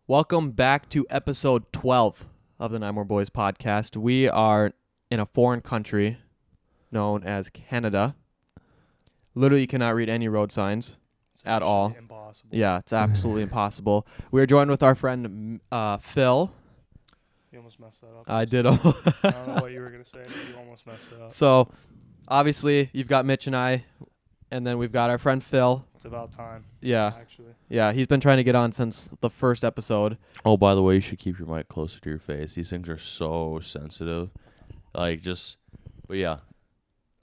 Welcome back to episode 12 of the Nymore Boys Podcast. We are in a foreign country known as Canada. Literally, you cannot read any road signs at all. Impossible. Yeah, it's absolutely impossible. We are joined with our friend Phil. You almost messed that up. I did. I don't know what you were going to say, but you almost messed it up. So, obviously, you've got Mitch and I, and then we've got our friend Phil. It's about time. Yeah. Actually. Yeah, he's been trying to get on since the first episode. Oh, by the way, you should keep your mic closer to your face. These things are so sensitive. But yeah.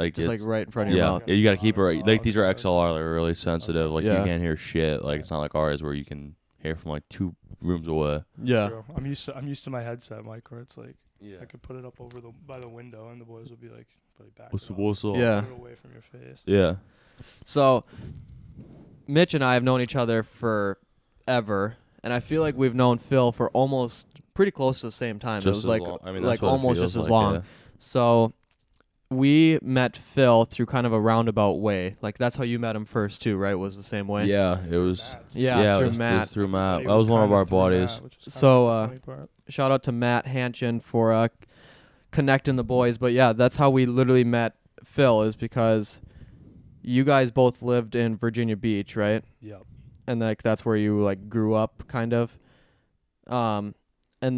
Just like right in front of your Yeah, mouth. you got to keep it right. Like, these are Okay. XLR, they're really sensitive. Like, Yeah. you can't hear shit. Like, it's not like ours where you can hear from, like, 2 rooms away. Yeah. True. I'm used to my headset mic where it's like Yeah. I could put it up by the window and the boys would be like, "Buddy, back What's it up. up? Yeah. Put it away from your face." Yeah. So, Mitch and I have known each other forever, and I feel like we've known Phil for almost pretty close to the same time. It was as like long. I mean, like that's what it almost feels just as like, long. yeah. So, we met Phil through kind of a roundabout way. Like that's how you met him first too, right? Was the same way? Yeah, it was. Matt. Yeah, it through was Matt. Through It Matt. That was one of kinda our through buddies. Matt, which is So, kinda the funny part. Shout out to Matt Hanchin for connecting the boys. But yeah, that's how we literally met Phil, is because you guys both lived in Virginia Beach, right? Yep. And like that's where you like grew up, kind of. And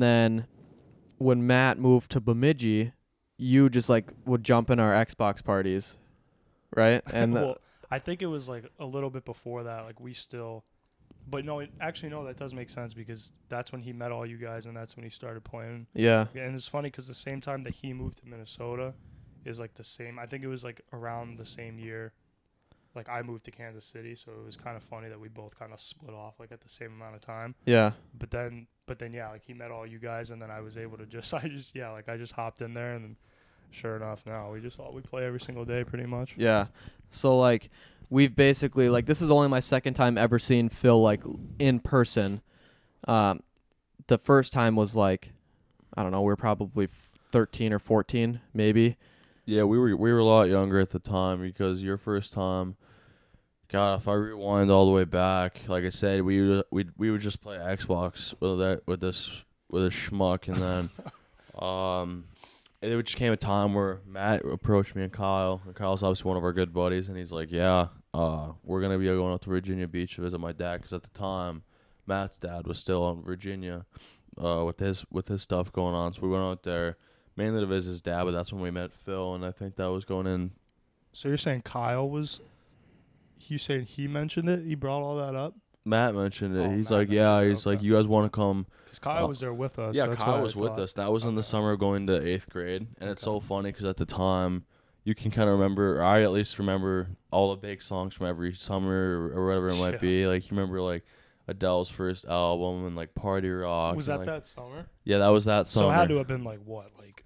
then when Matt moved to Bemidji, you just like would jump in our Xbox parties, right? And Well, I think it was like a little bit before that. Like we still, but no, that does make sense because that's when he met all you guys and that's when he started playing. yeah, And it's funny because the same time that he moved to Minnesota is like the same. I think it was like around the same year. Like I moved to Kansas City, so it was kind of funny that we both kind of split off like at the same amount of time. yeah, But then yeah, like he met all you guys, and then I was able to I just hopped in there, and then sure enough, now we play every single day pretty much. yeah. So like we've basically like this is only my second time ever seeing Phil like in person. The first time was like I don't know, we were probably 13 or 14 maybe. Yeah, we were a lot younger at the time because your first time, God, if I rewind all the way back, like I said, we would just play Xbox with this schmuck, and then it just came a time where Matt approached me and Kyle. And Kyle's obviously one of our good buddies, and he's like, "Yeah, we're gonna be going up to Virginia Beach to visit my dad," because at the time, Matt's dad was still in Virginia, with his stuff going on. So we went out there. Mainly to visit his dad, but that's when we met Phil, and I think that was going in. So you're saying Kyle was? You saying he mentioned it? He brought all that up? Matt mentioned it. Oh, He's Matt like, mentioned it, he's like, okay. you guys want to come? Because Kyle was there with us. Yeah, so that's Kyle why was I with thought. us. That was in the Okay. summer going to 8th grade, and it's so Okay. funny because at the time, you can kind of remember, or I at least remember all the big songs from every summer or whatever it might Yeah. be. Like you remember like Adele's first album and like Party Rock. Was and, that like, that summer? Yeah, that was that summer. So it had to have been like what, like,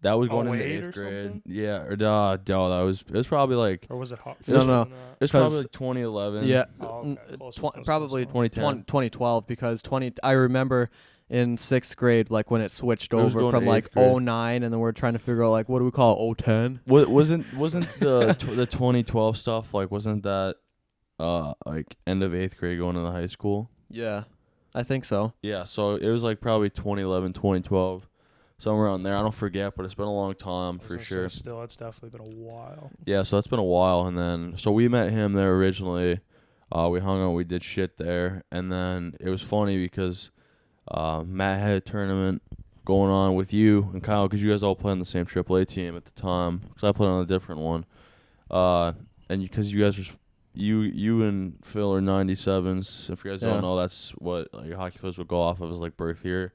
That was going 08 into or 8th grade. something? Yeah, or it was probably like or was it hot? No, no. it was probably 'Cause- like 2011. Yeah, Oh, okay. Close, probably close. 2010. 2012 because I remember in 6th grade like when it switched It was over going from to like 8th grade. 09 and then we're trying to figure out like what do we call it, 010? Wasn't the the 2012 stuff like wasn't that like end of 8th grade going into high school? Yeah, I think so. Yeah, so it was like probably 2011, 2012, somewhere around there. I don't forget, but it's been a long time I was for gonna say, sure. Still, it's definitely been a while. Yeah, so it's been a while, and then so we met him there originally. We hung out, we did shit there, and then it was funny because Matt had a tournament going on with you and Kyle because you guys all played on the same AAA team at the time. Because I played on a different one, and because you guys were. You and Phil are 97s. If you guys Yeah. don't know, that's what like hockey players would go off of as like birth year.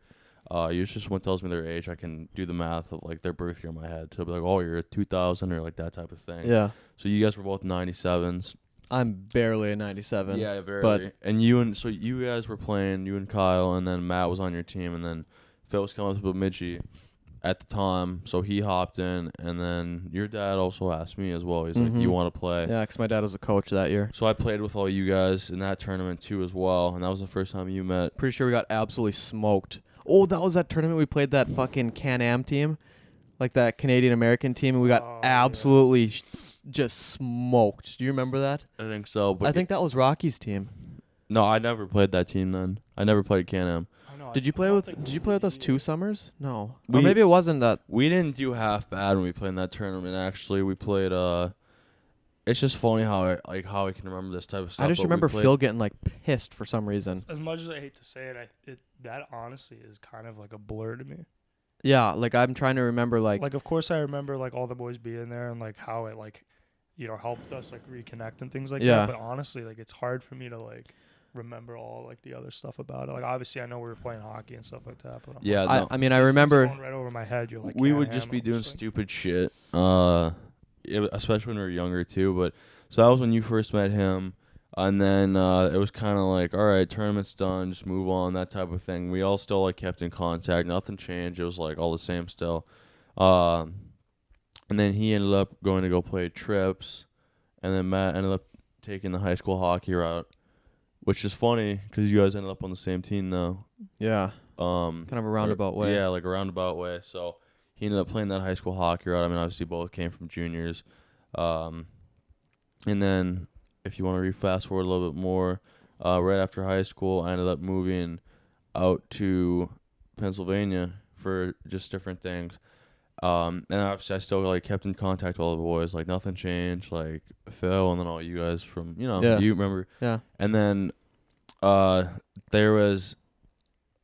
Usually someone tells me their age, I can do the math of like their birth year in my head. So it'll be like, oh, you're a 2000 or like that type of thing. Yeah, So you guys were both 97s. I'm barely a 97. Yeah, barely. but- And so you guys were playing, you and Kyle, and then Matt was on your team, and then Phil was coming up with Bemidji at the time, so he hopped in, and then your dad also asked me as well. He's like, "Do you want to play?" Yeah, because my dad was a coach that year. So I played with all you guys in that tournament too as well, and that was the first time you met. Pretty sure we got absolutely smoked. Oh, that was that tournament we played that fucking Can-Am team, like that Canadian-American team, and we got absolutely just smoked. Do you remember that? I think so. But I think that was Rocky's team. No, I never played that team then. I never played Can-Am. I know. Did you play with us 2 summers? No. Or We- maybe it wasn't that. We didn't do half bad when we played in that tournament. Actually, we played. It's just funny how I can remember this type of stuff. I just but we remember played- Phil getting like pissed for some reason. As much as I hate to say it, that honestly is kind of like a blur to me. Yeah, like I'm trying to remember like Of course I remember like all the boys being there and like how it like, helped us like reconnect and things like Yeah. that. But honestly, like it's hard for me to like remember all like the other stuff about it. Like obviously I know we were playing hockey and stuff like that. But I'm Yeah, like, no. I mean I these things remember going right over my head. You're like we can't would just be handle doing this thing. stupid shit. Especially when we were younger too. But so that was when you first met him, and then it was kind of like, all right, tournament's done, just move on, that type of thing. We all still like kept in contact. Nothing changed. It was like all the same still. And then he ended up going to go play trips, and then Matt ended up taking the high school hockey route, which is funny because you guys ended up on the same team now. yeah, Kind of a roundabout way. Yeah, like a roundabout way. So he ended up playing that high school hockey route. I mean, obviously both came from juniors. And then if you want to fast forward a little bit more, right after high school, I ended up moving out to Pennsylvania for just different things. And obviously I still like kept in contact with all the boys. Like nothing changed. Like Phil and then all you guys from Yeah. you remember. Yeah. And then there was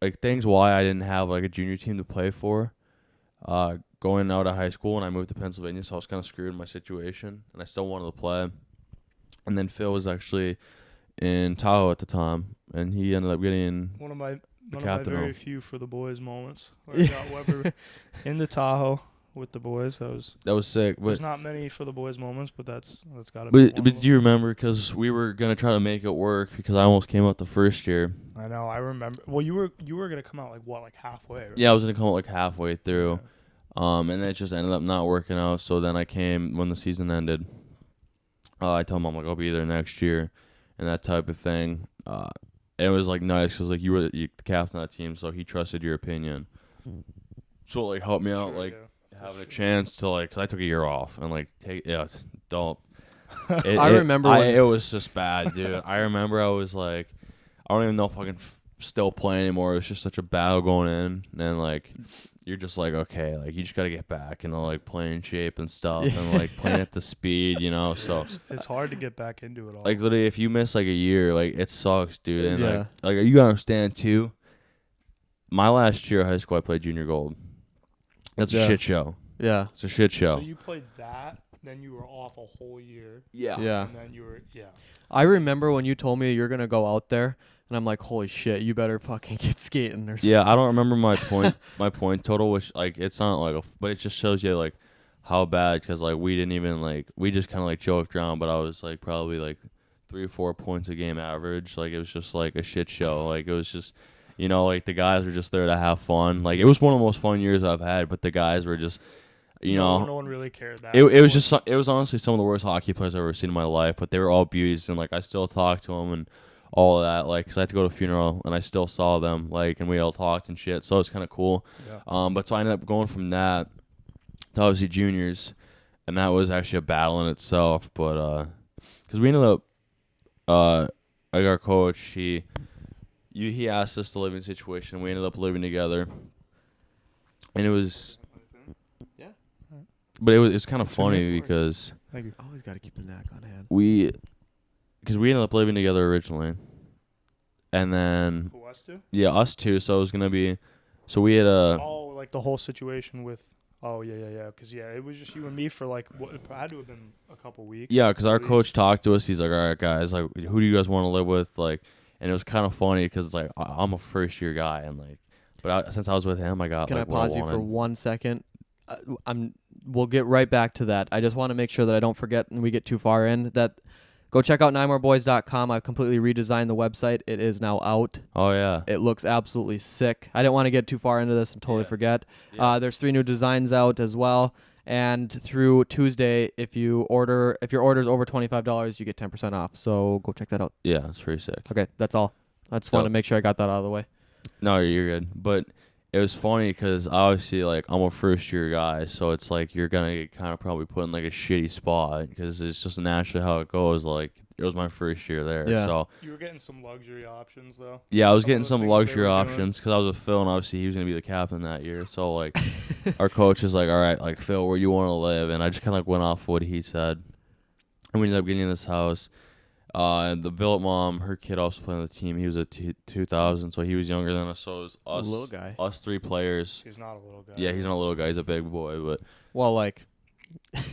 like things why I didn't have like a junior team to play for. Going out of high school and I moved to Pennsylvania, so I was kind of screwed in my situation, and I still wanted to play. And then Phil was actually in Tahoe at the time, and he ended up getting One of my captain very role. few for the boys moments. Where I got Weber in the Tahoe with the boys. That was sick. But there's not many for the boys moments, but that's gotta be. but do you remember? Because we were gonna try to make it work because I almost came out the first year. I know. I remember. Well, you were gonna come out like halfway. Right? Yeah, I was gonna come out like halfway through. Yeah. And then it just ended up not working out. So then I came when the season ended. I told him I'm like I'll be there next year, and that type of thing. It was like nice because like you were the captain of that team, so he trusted your opinion. So it, like helped me out, Sure, like yeah. having a chance to like. Cause I took a year off and like don't. I remember when- it was just bad, dude. I remember I was like, I don't even know if I can still play anymore. It was just such a battle going in, and like. You're just like, okay, like you just gotta get back and like playing shape and stuff and like playing at the speed, so It's hard to get back into it all. like literally if you miss like a year, like it sucks, dude. And Yeah. like you gotta understand too, my last year of high school I played junior gold. That's Yeah. a shit show. Yeah. It's a shit show. So you played that, then you were off a whole year, Yeah. Yeah. and then you were I remember when you told me you're gonna go out there, and I'm like, holy shit, you better fucking get skating or something. Yeah, I don't remember my point total, which like it's not like but it just shows you like how bad because like we didn't even like we just kind of like joked around, but I was like probably like 3 or 4 points a game average. Like it was just like a shit show. Like it was just like the guys were just there to have fun. Like it was one of the most fun years I've had, but the guys were just no one really cared that. it was honestly some of the worst hockey players I've ever seen in my life, but they were all beauties, and like I still talk to them and all of that, like, because I had to go to a funeral and I still saw them, like, and we all talked and shit, so it's kind of cool. Yeah. But so I ended up going from that to obviously juniors, and that was actually a battle in itself. But because we ended up, like our coach, he asked us to live in a situation. We ended up living together, and it was. Yeah. But it was kind of It's gonna be funny a course. because Thank you. Always got to keep the knack on hand. because we ended up living together originally, and then Who, us two? yeah, us two. So it was gonna be, so we had a Oh, like the whole situation with. Oh yeah. Because it was just you and me for like what it had to have been a couple weeks. yeah, because our at least. coach talked to us. He's like, all right, guys, like, who do you guys want to live with? Like, and it was kind of funny because it's like I'm a first year guy, and like, but since I was with him, I got. Can like, I what pause you for wanted. 1 second? We'll get right back to that. I just want to make sure that I don't forget and we get too far in that. Go check out NymoreBoys.com. I've completely redesigned the website. It is now out. Oh yeah. It looks absolutely sick. I didn't want to get too far into this and totally Yeah. forget. Yeah. There's 3 new designs out as well. And through Tuesday, if your order is over $25, you get 10% off. So go check that out. Yeah, it's pretty sick. Okay, that's all. I just wanted to Dope. make sure I got that out of the way. No, you're good. But it was funny because obviously, like, I'm a first year guy, so it's like you're gonna get kind of probably put in like a shitty spot because it's just naturally how it goes. Like, it was my first year there. Yeah. So You were getting some luxury options though. yeah, I was Some of getting the some things they luxury were doing. options because I was with Phil, and obviously he was gonna be the captain that year. So like, our coach is like, all right, like Phil, where you want to live, and I just kind of like went off what he said, and we ended up getting in this house. And the billet mom, her kid also played on the team. He was a 2000, so he was younger than us. So it was us, Little guy. us 3 players. He's not a little guy. Yeah, he's not a little guy. He's a big boy, but Well, like,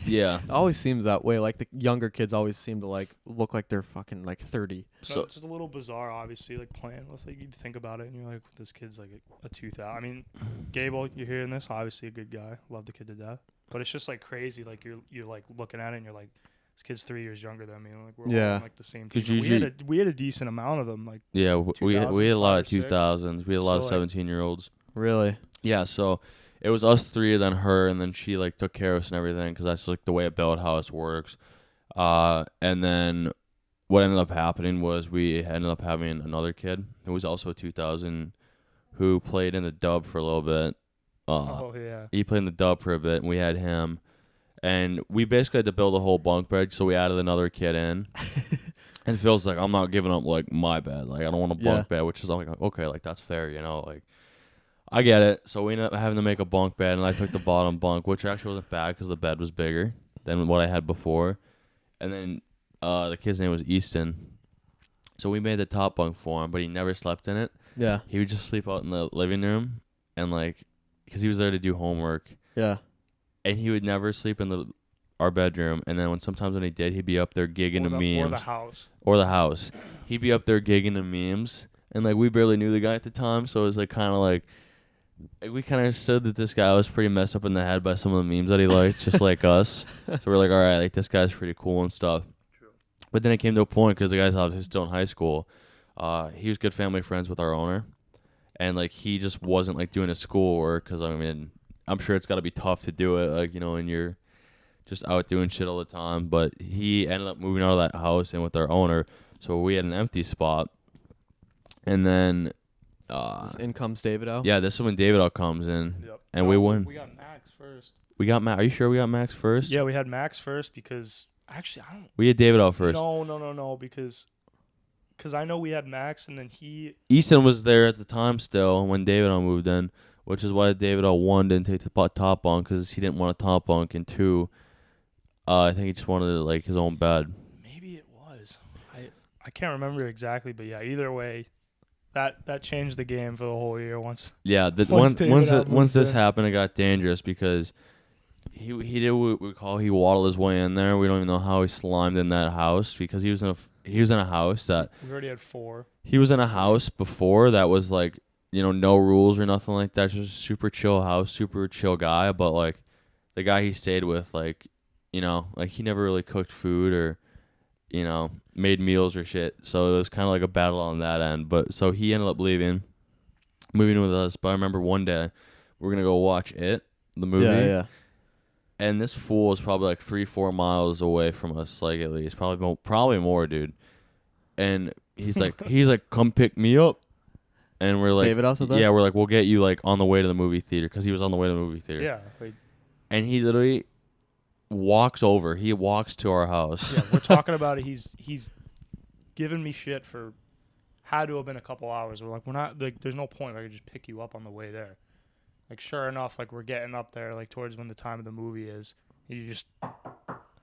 yeah. it always seems that way. Like the younger kids always seem to like look like they're fucking like 30. No, So it's just a little bizarre, obviously, like playing with, like, you think about it and you're like, this kid's like a 2000. I mean, Gable, you're hearing this, obviously a good guy. Love the kid to death. But it's just like crazy. Like you're like looking at it and you're like, this kid's 3 years younger than me. And like we're all Yeah. on, like the same 'Cause team. usually- We had a decent amount of them. Like yeah, we had a 2000s, lot of 5 or 6. 2000s. We had a lot of So, like- 17-year-olds. Really? Yeah, so it was us 3, then her, and then she like took care of us and everything because that's like the way a billet house works. And then what ended up happening was we ended up having another kid who was also a 2000 who played in the dub for a little bit. oh yeah. He played in the dub for a bit, and we had him. And we basically had to build a whole bunk bed, so we added another kid in. And Phil's like, I'm not giving up, like, my bed. Like, I don't want a bunk bed, which is like, okay, like, that's fair, you know? Like, I get it. So we ended up having to make a bunk bed, and I took the bottom bunk, which actually wasn't bad because the bed was bigger than what I had before. And then the kid's name was Easton. So we made the top bunk for him, but he never slept in it. Yeah. He would just sleep out in the living room, and, like, because he was there to do homework. Yeah. And he would never sleep in our bedroom. And then sometimes when he did, he'd be up there gigging to memes. Or the house. He'd be up there gigging to memes. And like we barely knew the guy at the time, so it was like kind of like we kind of understood that this guy was pretty messed up in the head by some of the memes that he liked, just like us. So we're like, all right, like this guy's pretty cool and stuff. True. But then it came to a point because the guy's obviously still in high school. He was good family friends with our owner, and like he just wasn't like doing his schoolwork because I mean. I'm sure it's got to be tough to do it, like, you know, and you're just out doing shit all the time. But he ended up moving out of that house in with our owner, so we had an empty spot. And then, In comes David O. yeah, this is when David O comes in, Yep. and we won. We got Max first. We got Max. Are you sure we got Max first? Yeah, we had Max first because actually I don't. We had David O first. No, because I know we had Max and then he. Easton was there at the time still when David O moved in, which is why David O, 1, didn't take the top bunk because he didn't want a top bunk, and 2, I think he just wanted like his own bed. Maybe it was. I can't remember exactly, but yeah, either way, that changed the game for the whole year once. Yeah, Once David O once this moved in. happened, it got dangerous because he did what we call he waddled his way in there. We don't even know how he slimed in that house because he was in a house that We already had 4. he was in a house before that was like, you know, no rules or nothing like that. Just a super chill house, super chill guy. But like the guy he stayed with, like, you know, like he never really cooked food or, you know, made meals or shit. So it was kind of like a battle on that end. But so he ended up leaving, moving with us. But I remember one day we were gonna go watch the movie. Yeah. And this fool is probably like 3-4 miles away from us, like at least probably more, dude. And he's like, come pick me up. And we're like, David also there? yeah, we're like, we'll get you like on the way to the movie theater because he was on the way to the movie theater. Yeah. Like, And he literally walks over. He walks to our house. yeah, we're talking about it. He's giving me shit for had to have been a couple hours. We're like, we're not like, there's no point. I could just pick you up on the way there. Like, sure enough, like we're getting up there, like towards when the time of the movie is.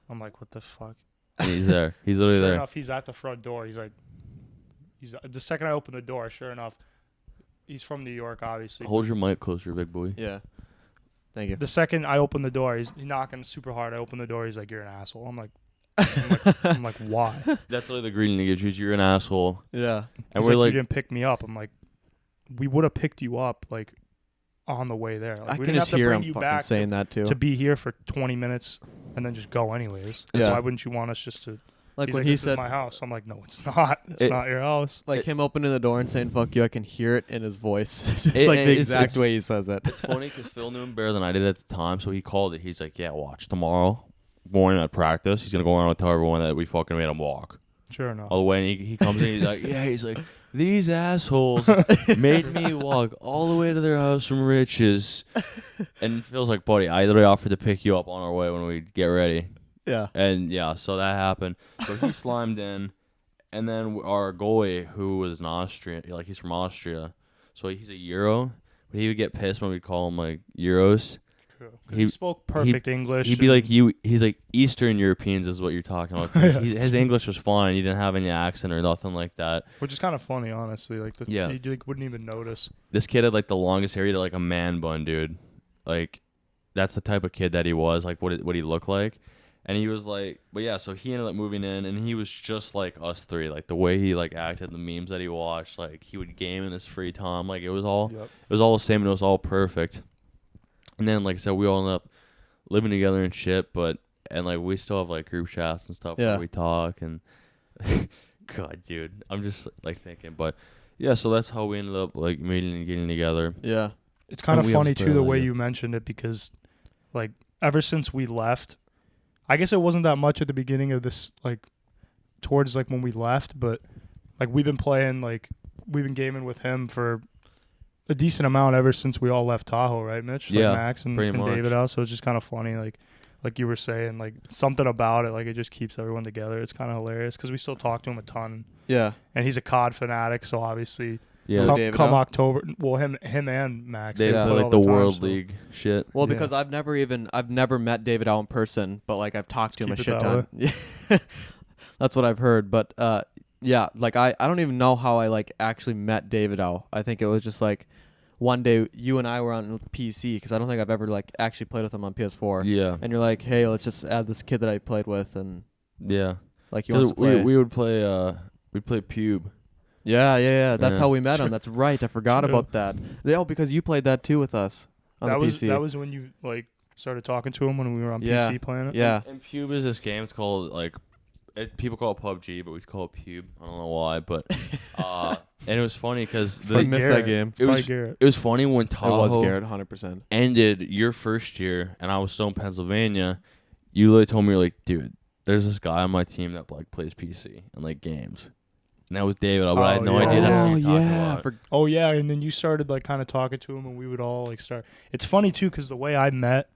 I'm like, what the fuck? And he's there. He's literally Sure there. enough, he's at the front door. He's the second I open the door. Sure enough, he's from New York, obviously. Hold your mic closer, big boy. Yeah. Thank you. The second I open the door, he's knocking super hard. I open the door. He's like, "You're an asshole." I'm like, "Why?" That's literally the greeting he gives you. You're an asshole. Yeah. And He's we're like, like, "You didn't pick me up." I'm like, "We would have picked you up like on the way there. Like, I we can didn't just have to hear bring him you fucking back saying that too. to be here for 20 minutes and then just go anyways. Yeah. Why wouldn't you want us just to?" Like He's when like, he "This said, is my house." I'm like, "No, it's not. It's not your house." like him opening the door and saying "fuck you," I can hear it in his voice, just It- like the it's- exact it's- way he says it. it's funny because Phil knew him better than I did at the time, so he called it. He's like, yeah, watch tomorrow morning at practice. He's gonna go around and tell everyone that we fucking made him walk Sure enough. all the way. And he comes in, he's like, yeah, he's like, these assholes made me walk all the way to their house from Rich's. And Phil's like, buddy, I literally offered to pick you up on our way when we get ready. Yeah. And yeah, so that happened. So he slimed in, and then our goalie, who was an Austrian, like he's from Austria, so he's a Euro, but he would get pissed when we call him like Euros. Because he spoke perfect English. He'd be like he's like Eastern Europeans is what you're talking about. 'Cause his English was fine. He didn't have any accent or nothing like that. Which is kind of funny, honestly. Like, you like, wouldn't even notice. This kid had like the longest hair. He had like a man bun, dude. Like, that's the type of kid that he was. Like, what he looked like. And he was like, but yeah, so he ended up moving in, and he was just like us three. Like, the way he like acted, the memes that he watched, like he would game in his free time. Like, it was all the same, and it was all perfect. And then, like I said, we all ended up living together and shit, and like we still have like group chats and stuff where we talk, and God, dude, I'm just like thinking, but yeah, so that's how we ended up like meeting and getting together. Yeah, it's kind of funny too the way you mentioned it, because like ever since we left, I guess it wasn't that much at the beginning of this, like towards like when we left, but like we've been gaming with him for a decent amount ever since we all left Tahoe, right, Mitch? Like Max and David out. So it's just kind of funny, like you were saying, like something about it, like it just keeps everyone together. It's kind of hilarious because we still talk to him a ton. Yeah, and he's a COD fanatic, so obviously, come October, well, him and Max, they play like the World League shit. Well, because I've never met David out in person, but like I've talked to him a shit ton. That's what I've heard, but yeah, like I don't even know how I like actually met David out. I think it was just like one day you and I were on PC, because I don't think I've ever like actually played with him on PS4. Yeah. And you're like, hey, let's just add this kid that I played with, and like he wants to play. We would play we'd play Pube. Yeah. That's how we met him. That's right. I forgot about that. Yeah, because you played that too with us on the PC. That was when you like started talking to him when we were on PC playing it. Yeah. And Pube is this game. It's called like. People call it PUBG, but we call it Pube. I don't know why, but and it was funny because I missed that game. It was funny when Tahoe it was Garrett 100% ended your first year, and I was still in Pennsylvania. You literally told me, you're like, dude, there's this guy on my team that like plays PC and like games, and that was David. But I had no idea that's what you were talking about. And then you started like kind of talking to him, and we would all like start. It's funny too because the way I met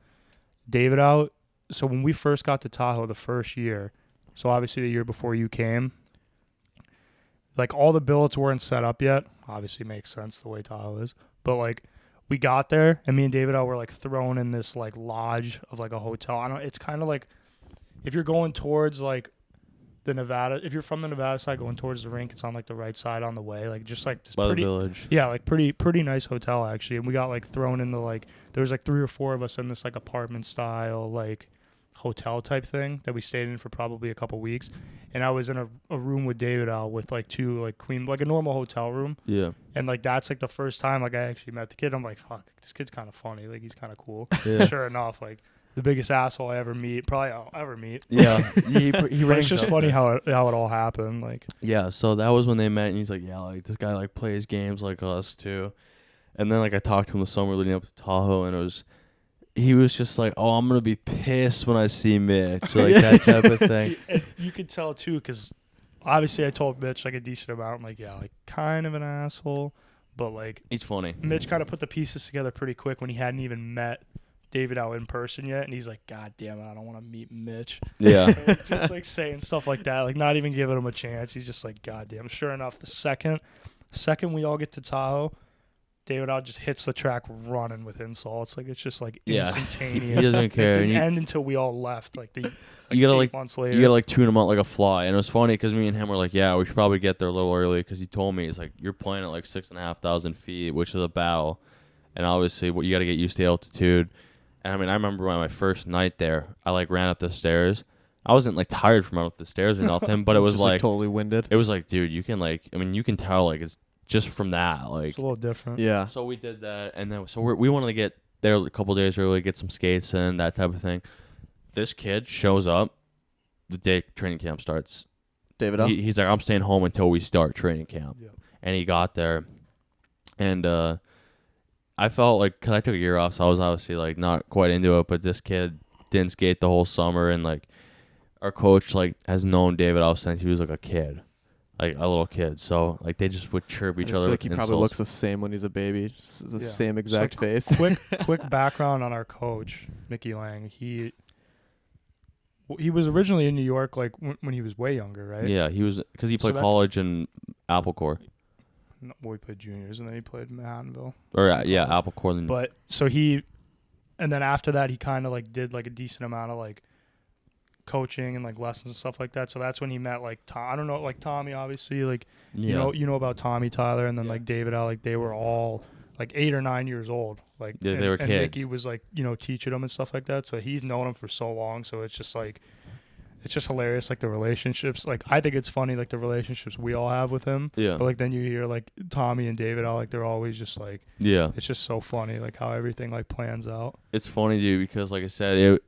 David out. So when we first got to Tahoe the first year. So obviously the year before you came, like all the billets weren't set up yet. Obviously makes sense the way Tahoe is. But like we got there, and me and David were like thrown in this like lodge of like a hotel. It's kind of like if you're going towards like the Nevada, if you're from the Nevada side going towards the rink, it's on like the right side on the way. Like just like this by the village. Yeah, like pretty nice hotel actually. And we got like thrown in the like there was like 3 or 4 of us in this like apartment style like hotel type thing that we stayed in for probably a couple weeks, and I was in a room with David out with like 2 like queen, like a normal hotel room. Yeah. And like that's like the first time like I actually met the kid. I'm like, fuck, this kid's kind of funny. Like he's kind of cool. Yeah. Sure enough, like the biggest asshole I ever meet, probably I'll ever meet. Yeah. he it's just funny how it all happened. Like yeah. So that was when they met, and he's like, yeah, like this guy like plays games like us too. And then like I talked to him the summer leading up to Tahoe, and he was just like, oh, I'm going to be pissed when I see Mitch. Like, that type of thing. And you could tell, too, because obviously I told Mitch, like, a decent amount. I'm like, yeah, like, kind of an asshole. But, like... He's funny. Mitch kind of put the pieces together pretty quick when he hadn't even met David out in person yet. And he's like, God damn it, I don't want to meet Mitch. Yeah. Just, like, saying stuff like that. Like, not even giving him a chance. He's just like, God damn. Sure enough, the second we all get to Tahoe... David out just hits the track running with insults. Like it's just like instantaneous. He doesn't care. It didn't end until we all left. Like you gotta 8 months later. You gotta like tune him out like a fly. And it was funny because me and him were like, yeah, we should probably get there a little early, because he told me, he's like, you're playing at like 6,500 feet, which is a battle, and obviously you gotta get used to the altitude. And I mean, I remember my first night there, I like ran up the stairs. I wasn't like tired from running up the stairs or nothing, but it was like totally winded. It was like, dude, you can like, I mean, you can tell like it's just from that, like it's a little different. Yeah. So we did that, and then we wanted to get there a couple days early, get some skates in, that type of thing. This kid shows up the day training camp starts. David, he's like, I'm staying home until we start training camp. Yeah. And he got there, and I felt like, because I took a year off, so I was obviously like not quite into it. But this kid didn't skate the whole summer, and like our coach like has known David out since he was like a kid. Like a little kid, so like they just would chirp each other. I feel like he probably looks the same when he's a baby, just the same exact face. Quick background on our coach, Mickey Lang. he was originally in New York like when he was way younger, right? Yeah, he was because he So played that's- college in Applecore. No, well, he played juniors and then he played Manhattanville. Or in yeah, college. Applecore. Then But so he, and then after that, he kind of like did like a decent amount of like coaching and like lessons and stuff like that. So that's when he met like Tom. I don't know, like Tommy, obviously, like yeah, you know about Tommy Tyler, and then Yeah. like David Al, like they were all like 8 or 9 years old. Like Yeah, they and, were and kids. Mickey was like teaching them and stuff like that. So he's known him for so long. So it's just like. It's just hilarious, like the relationships. Like I think it's funny, like the relationships we all have with him. yeah, But like then you hear like Tommy and David, like they're always just like yeah. it's just so funny, like how everything like plans out. It's funny, dude, because like I said,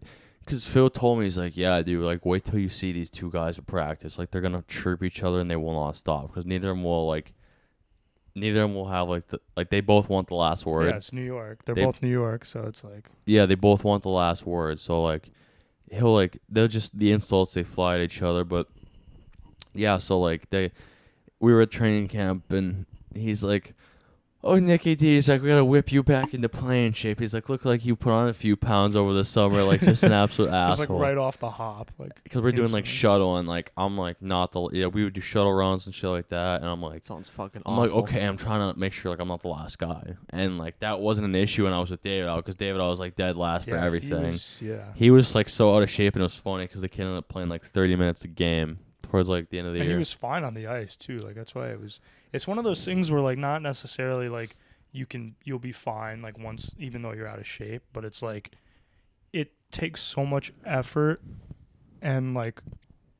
because Phil told me, he's like, yeah, dude, like wait till you see these two guys at practice. Like they're gonna chirp each other and they will not stop because neither of them will have like they both want the last word. Yeah, it's New York. They're They- both New York, so it's like Yeah, they both want the last word. So like they'll just the insults they fly at each other, but yeah, so like we were at training camp and he's like, oh, Nicky D, he's like, we gotta whip you back into playing shape. He's like, look like you put on a few pounds over the summer, like just an absolute just asshole. like right off the hop, like Because we're doing like instantly. shuttle and like I'm like not the we would do shuttle runs and shit like that, and I'm like Sounds fucking I'm awful. like, okay, I'm trying to make sure like I'm not the last guy, and like that wasn't an issue when I was with David, because David I was like dead last for Yeah, everything. Yeah, He was like so out of shape, and it was funny because the kid ended up playing like 30 minutes a game towards like the end of the and year. he was fine on the ice too. Like that's why it's one of those things where like not necessarily like you'll be fine like once even though you're out of shape, but it's like it takes so much effort and like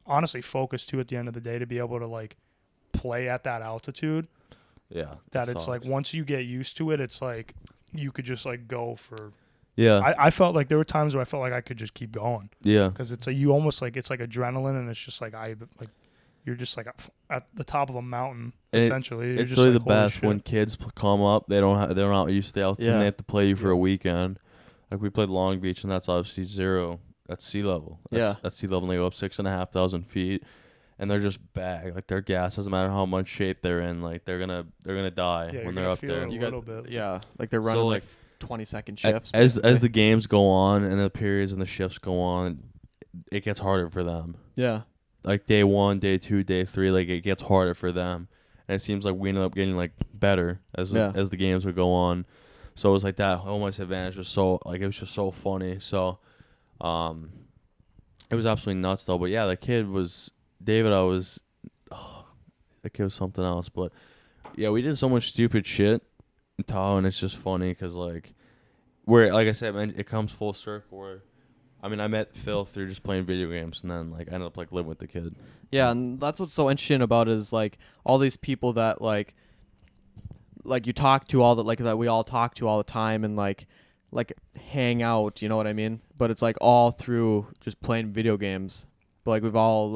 honestly focus too at the end of the day to be able to like play at that altitude. Yeah, That it it's sucks. like once you get used to it, it's like you could just like go for. Yeah, I felt like there were times where I felt like I could just keep going yeah, because it's like you almost like it's like adrenaline and it's just like you're just like at the top of a mountain And essentially. You're it's just really like, the holy best shit. when kids come up. They're not used to the altitude. And Yeah. they have to play you for Yeah. a weekend. Like we played Long Beach, and that's obviously zero. That's sea level. That's sea level. And they go up 6,500 feet, and they're just bagged. Like their gas doesn't matter how much shape they're in. Like they're gonna die Yeah, when you're they're gonna up feel there. it a You little got, bit. yeah, like they're running like, like 20-second A- shifts. As basically. the games go on and the periods and the shifts go on, it gets harder for them. yeah, Like day 1, day 2, day 3, like it gets harder for them, and it seems like we ended up getting like better as the games would go on. So it was like that home ice advantage was so like it was just so funny. So, it was absolutely nuts though. But yeah, the kid was David. The kid was something else. But yeah, we did so much stupid shit in Tahoe, and it's just funny because like I said, man, it comes full circle. Where I mean, I met Phil through just playing video games, and then like I ended up like living with the kid. yeah, and that's what's so interesting about it is like all these people that like you talk to all that we all talk to all the time and like hang out, you know what I mean? But it's like all through just playing video games. But like we've all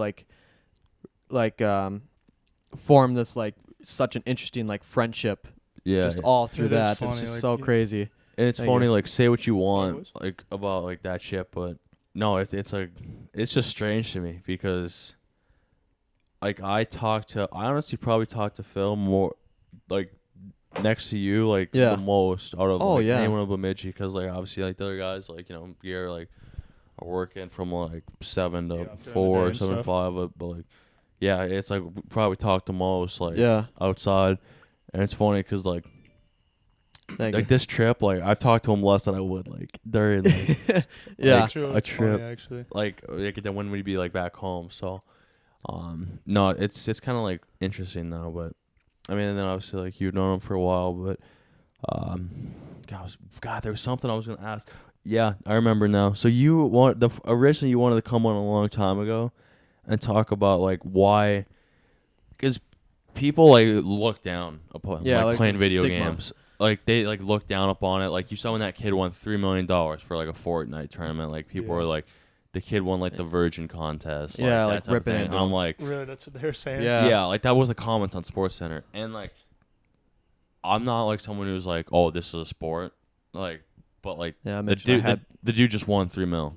formed this like such an interesting like friendship Yeah, just all through It is that. funny, It's just like, so yeah. crazy. and it's Thank funny. you. Like say what you want boys. like about like that shit, but no, it's like it's just strange to me because like I honestly probably talked to Phil more like next to you like Yeah. the most out of Oh, like, yeah. anyone but Mitch, because like obviously like the other guys like Gear like are working from like 7 to Yeah, during the 4 day or and 7 to stuff. 5, but like yeah, it's like we probably talk the most like Yeah. outside, and it's funny because like Thank like you. this trip like I've talked to him less than I would like during like Yeah. True, a it's trip. funny, actually. like then when we'd be like back home. So no, it's kind of like interesting now, but I mean, and then obviously like you've known him for a while, but God, there was something I was gonna ask. Yeah, I remember now. So originally you wanted to come on a long time ago and talk about like why, because people like look down upon Yeah, like like playing the video stigma. games. Like they like look down upon it. Like you saw when that kid won $3 million for like a Fortnite tournament. Like people Yeah. were like, the kid won like the Virgin contest. Yeah, that like type of ripping thing. into And I'm him. like, Really, that's what they're saying. Yeah. yeah, like that was the comments on SportsCenter, and like, I'm not like someone who's like, oh, this is a sport, like, but like Yeah, the Mitch, dude, the dude just won $3 million.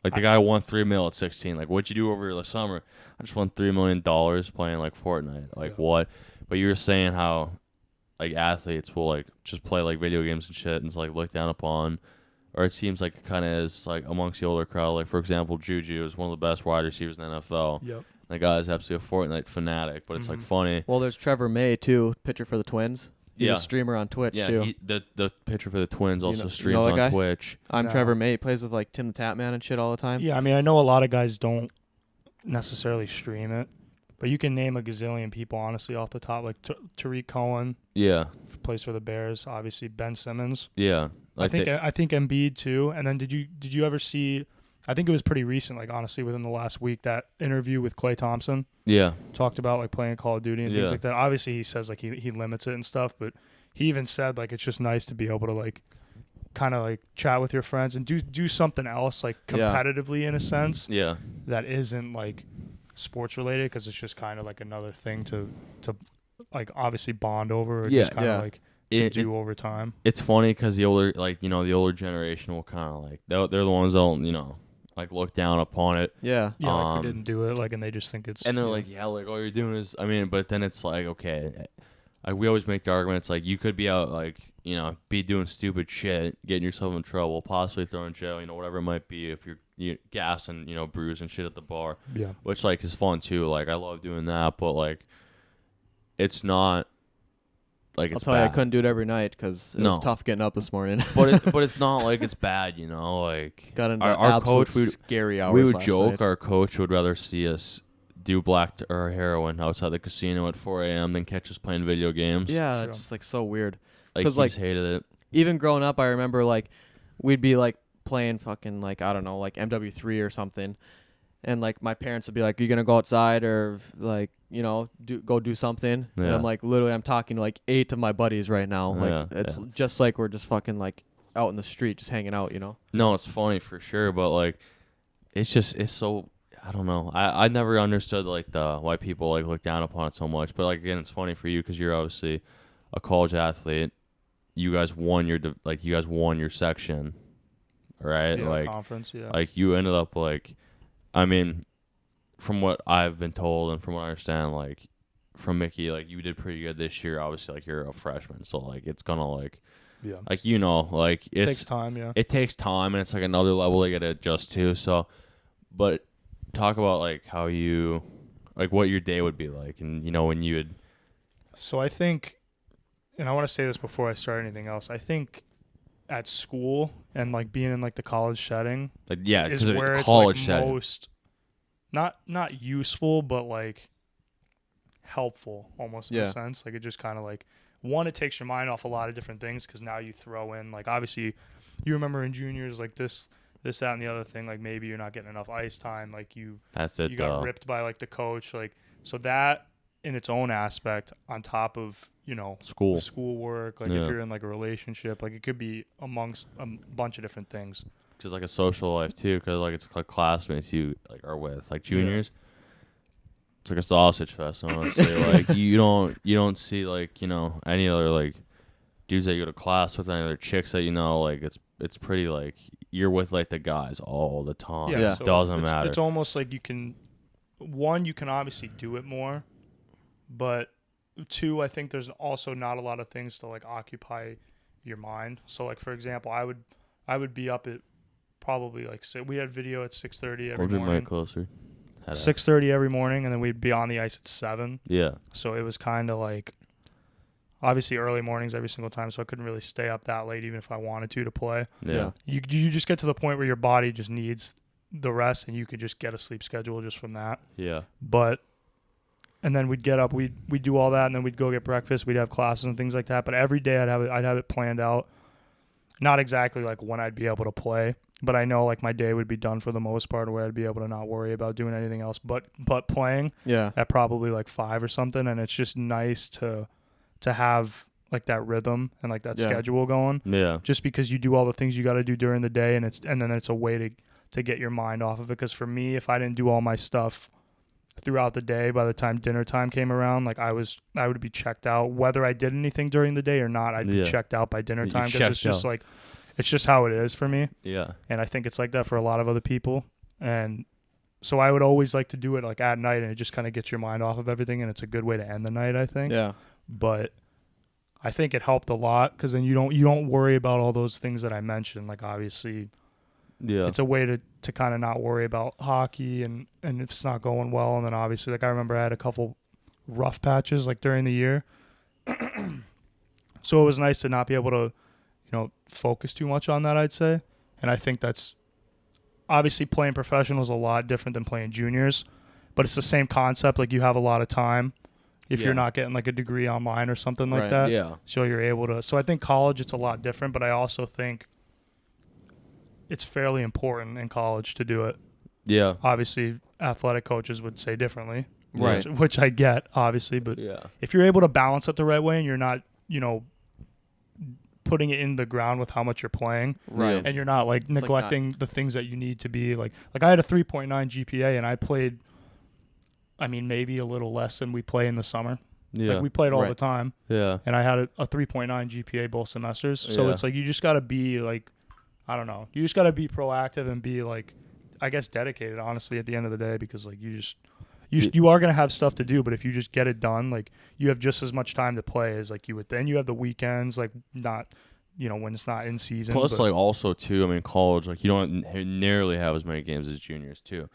Like the guy won $3 million at 16. Like, what'd you do over the summer? I just won $3 million playing like Fortnite. Like Yeah. what? But you were saying how like athletes will like just play like video games and shit and it's like looked down upon. or it seems like it kind of is, like, amongst the older crowd. Like, for example, Juju is one of the best wide receivers in the NFL. Yep. The guy's absolutely a Fortnite fanatic, but it's, like, funny. Well, there's Trevor May, too, pitcher for the Twins. He's a streamer on Twitch, too. Yeah, the pitcher for the Twins also streams that on guy? Twitch. I'm Trevor May. He plays with, like, Tim the Tatman and shit all the time. Yeah, I mean, I know a lot of guys don't necessarily stream it, but you can name a gazillion people, honestly, off the top. Like Tariq Cohen. Yeah. Plays for the Bears. Obviously, Ben Simmons. Yeah. I think Embiid, too. And then did you ever see... I think it was pretty recent, like, honestly, within the last week, that interview with Klay Thompson. Yeah. Talked about, like, playing Call of Duty and things like that. Obviously, he says, like, he limits it and stuff, but he even said, like, it's just nice to be able to, like, kind of, like, chat with your friends and do something else, like, competitively in a sense. Yeah. That isn't, like, sports related, because it's just kind of, like, another thing to like, obviously bond over or just kind of, like, to do over time. It's funny because the older, like, the older generation will kind of, like, they're the ones that'll, like, look down upon it. Yeah. Yeah, like, we didn't do it, like, and they just think it's... And they're like, like, all you're doing is... I mean, but then it's like, okay... Like, we always make the argument, it's like, you could be out, like, be doing stupid shit, getting yourself in trouble, possibly throwing jail, whatever it might be, if you're gassing, bruising shit at the bar. Yeah. Which, like, is fun, too. Like, I love doing that, but, like, it's not... Like, I'll tell you, I couldn't do it every night because it was tough getting up this morning. but it's not like it's bad, Like, got into our coach, scary hours. We would last joke night. our coach would rather see us do black or heroin outside the casino at 4 a.m. than catch us playing video games. Yeah, it's just, like, so weird. Like, Because, he like, just hated it. Even growing up, I remember, like, we'd be, like, playing fucking, like, I don't know, like MW3 or something. And, like, my parents would be like, are you going to go outside or, like, go do something? Yeah. And I'm like, literally, I'm talking to, like, 8 of my buddies right now. Like, it's just like we're just fucking, like, out in the street just hanging out, No, it's funny for sure, but, like, it's so... I don't know. I never understood, like, why people, like, look down upon it so much. But, like, again, it's funny for you because you're obviously a college athlete. You guys won your section, right? Yeah, like, conference, yeah. Like, you ended up, like... I mean, from what I've been told and from what I understand, like, from Mickey, like, you did pretty good this year. Obviously, like, you're a freshman, so, like, it's gonna, like... Yeah. Like, like, it takes time, yeah. It takes time, and it's, like, another level they gotta adjust to, so... But... Talk about, like, how you, like, what your day would be like, and, when you would... So I think, and I want to say this before I start anything else, I think at school and, like, being in, like, the college setting... Like, yeah, is where it's, college like, setting. most... Not useful, but, like, helpful, almost, in a sense. Like, it just kind of, like... One, it takes your mind off a lot of different things, because now you throw in, like, obviously, you remember in juniors, like, this, that, and the other thing, like, maybe you're not getting enough ice time, like, you got ripped by, like, the coach, like, so that in its own aspect, on top of, schoolwork, like, if you're in, like, a relationship, like, it could be amongst a bunch of different things. Just, like, a social life, too, because, like, it's, like, classmates you, like, are with, like, juniors. It's like a sausage fest, honestly. Like, you don't see, like, any other, like, dudes that you go to class with, any other chicks that like, it's pretty, like, you're with, like, the guys all the time. Yeah. So doesn't matter. It's almost like you can obviously do it more, but 2, I think there's also not a lot of things to, like, occupy your mind. So, like, for example, I would be up at probably, like, we had video at 6:30 every morning. Hold your mic closer. 6:30 every morning, and then we'd be on the ice at 7. Yeah. So it was kind of like, obviously early mornings every single time, so I couldn't really stay up that late even if I wanted to play. Yeah. You just get to the point where your body just needs the rest, and you could just get a sleep schedule just from that. Yeah. And then we'd get up, we'd do all that, and then we'd go get breakfast. We'd have classes and things like that. But every day I'd have it planned out. Not exactly like when I'd be able to play, but I know, like, my day would be done for the most part, where I'd be able to not worry about doing anything else but playing. Yeah. At probably like 5 or something, and it's just nice to have, like, that rhythm and, like, that schedule going. Yeah. Just because you do all the things you got to do during the day, and then it's a way to get your mind off of it. Because for me, if I didn't do all my stuff throughout the day, by the time dinner time came around, like, I would be checked out. Whether I did anything during the day or not, I'd be checked out by dinner time, because it's just like, it's just how it is for me. Yeah. And I think it's like that for a lot of other people. And so I would always like to do it, like, at night, and it just kind of gets your mind off of everything, and it's a good way to end the night, I think. Yeah. But I think it helped a lot because then you don't worry about all those things that I mentioned. Like obviously, it's a way to kind of not worry about hockey and if it's not going well. And then obviously, like I remember I had a couple rough patches like during the year, so it was nice to not be able to, focus too much on that. I'd say, and I think that's obviously playing professional is a lot different than playing juniors, but it's the same concept. Like you have a lot of time. If you're not getting like a degree online or something like that, so you're able to. So I think college it's a lot different, but I also think it's fairly important in college to do it. Yeah. Obviously, athletic coaches would say differently, right? Which I get, obviously, but if you're able to balance it the right way and you're not, putting it in the ground with how much you're playing, right? And you're not like neglecting the things that you need to be like I had a 3.9 GPA and I played. I mean, maybe a little less than we play in the summer. Yeah. Like we played all the time. Yeah. And I had a 3.9 GPA both semesters. So it's like you just got to be like, I don't know. You just got to be proactive and be like, I guess dedicated, honestly, at the end of the day, because like you are going to have stuff to do, but if you just get it done, like you have just as much time to play as like you would. Then you have the weekends, like not, when it's not in season. Plus, like also too, I mean, college, like you don't nearly have as many games as juniors too.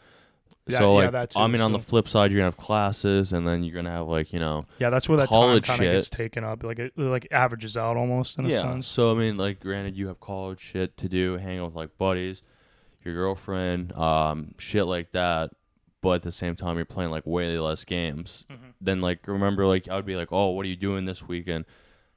Yeah, so like, that too, I mean, on the flip side, you're gonna have classes, and then you're gonna have like that's where that time kind of gets taken up. Like it like averages out almost in a sense. So I mean, like granted, you have college shit to do, hang out with like buddies, your girlfriend, shit like that. But at the same time, you're playing like way less games. Mm-hmm. Then like remember, like I would be like, oh, what are you doing this weekend?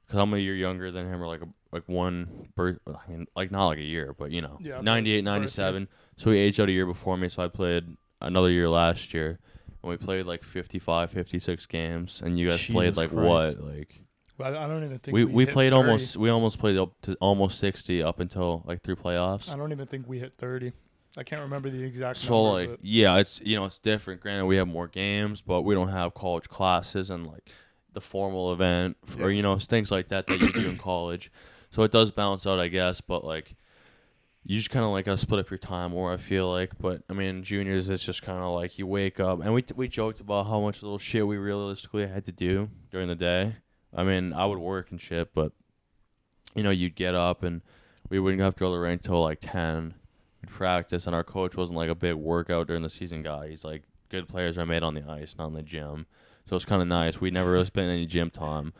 Because I'm a year younger than him, or like one birth. I mean, like not like a year, but 98, 97. Birthday. So he aged out a year before me, so I played another year last year, and we played like 55, 56 games, and you guys played like Christ. What? Like I don't even think we played 30. We almost played up to almost 60 up until like through playoffs. I don't even think we hit 30. I can't remember the exact number. So like it's it's different. Granted, we have more games, but we don't have college classes and like the formal event or things like that you do in college. So it does balance out, I guess, but like you just kind of like gotta split up your time more, I feel like. But I mean, juniors, it's just kind of like you wake up, and we joked about how much little shit we realistically had to do during the day. I mean, I would work and shit, but you'd get up and we wouldn't have to go to the rink till like 10. We'd practice, and our coach wasn't like a big workout during the season guy. He's like, good players are made on the ice, not in the gym. So it's kind of nice. We never really spent any gym time.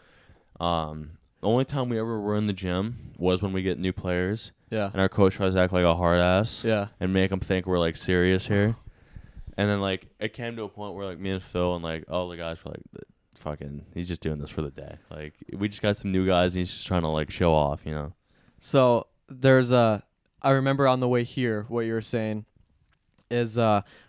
The only time we ever were in the gym was when we get new players. Yeah. And our coach tries to act like a hard ass. Yeah. And make them think we're like serious here. And then like it came to a point where like me and Phil and like all the guys were like, fucking, he's just doing this for the day. Like we just got some new guys and he's just trying to like show off, So there's I remember on the way here what you were saying is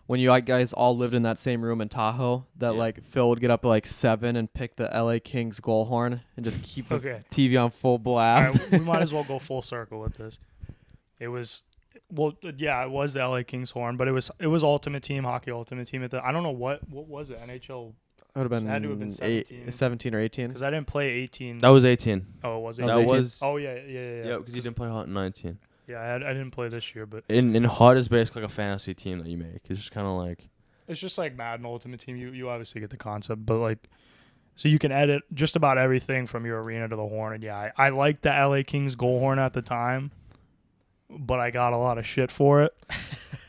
when you guys all lived in that same room in Tahoe, that like Phil would get up at like 7 and pick the LA Kings goal horn and just keep the TV on full blast. Right, we might as well go full circle with this. It was it was the LA Kings horn, but it was Ultimate Team, Hockey Ultimate Team. I don't know what was it, NHL. It would have been, had to have been 17 or 18. Because I didn't play 18. That was 18. Oh, it was 18? That was. Oh, yeah. Yeah, because you didn't play Hot in 19. Yeah, I didn't play this year, but in Hot is basically like a fantasy team that you make. It's just kind of like it's just like Madden Ultimate Team. You obviously get the concept, but like so you can edit just about everything from your arena to the horn. And yeah, I liked the LA Kings goal horn at the time, but I got a lot of shit for it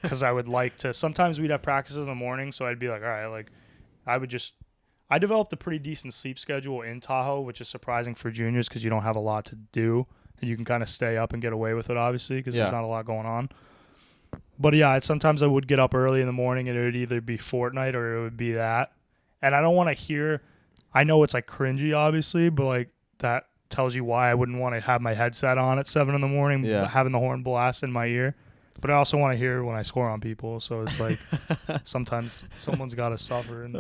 because I would like to. Sometimes we'd have practices in the morning, so I'd be like, all right, like I developed a pretty decent sleep schedule in Tahoe, which is surprising for juniors because you don't have a lot to do. And you can kind of stay up and get away with it, obviously, because there's not a lot going on. But yeah, sometimes I would get up early in the morning, and it would either be Fortnite or it would be that. And I don't want to hear – I know it's like cringy, obviously, but like that tells you why I wouldn't want to have my headset on at 7 in the morning, having the horn blast in my ear. But I also want to hear when I score on people, so it's like sometimes someone's got to suffer. And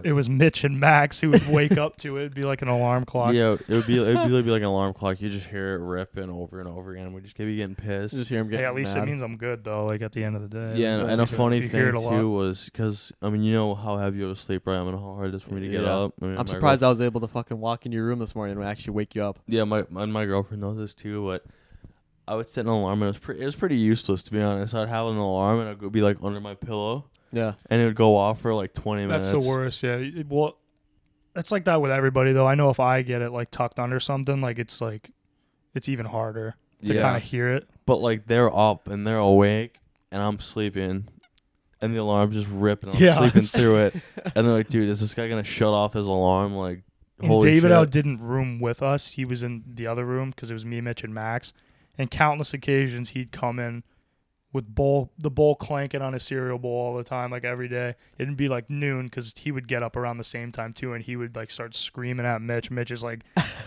it was Mitch and Max who would wake up to it. It'd be like an alarm clock. Yeah, it'd be like an alarm clock. You just hear it ripping over and over again. We just keep getting pissed. Just hear him getting at least mad. It means I'm good though. Like at the end of the day. Yeah, and a funny thing too was because I mean how heavy of a sleeper I am and how hard it is for me to get up. I mean, I'm surprised I was able to fucking walk into your room this morning and actually wake you up. Yeah, my girlfriend knows this too, but. I would set an alarm, and it was pretty useless, to be honest. I'd have an alarm, and it would be, like, under my pillow. Yeah. And it would go off for, like, 20 minutes. That's the worst, yeah. it's like that with everybody though. I know if I get it like tucked under something, like it's even harder to kind of hear it. But like they're up and they're awake and I'm sleeping and the alarm's just ripping and I'm sleeping through it. And they're like, dude, is this guy gonna shut off his alarm? Like, and holy David shit. out didn't room with us. He was in the other room because it was me, Mitch, and Max. And countless occasions he'd come in with the bowl clanking on his cereal bowl all the time, like every day. It'd be like noon because he would get up around the same time too, and he would like start screaming at Mitch. Mitch is like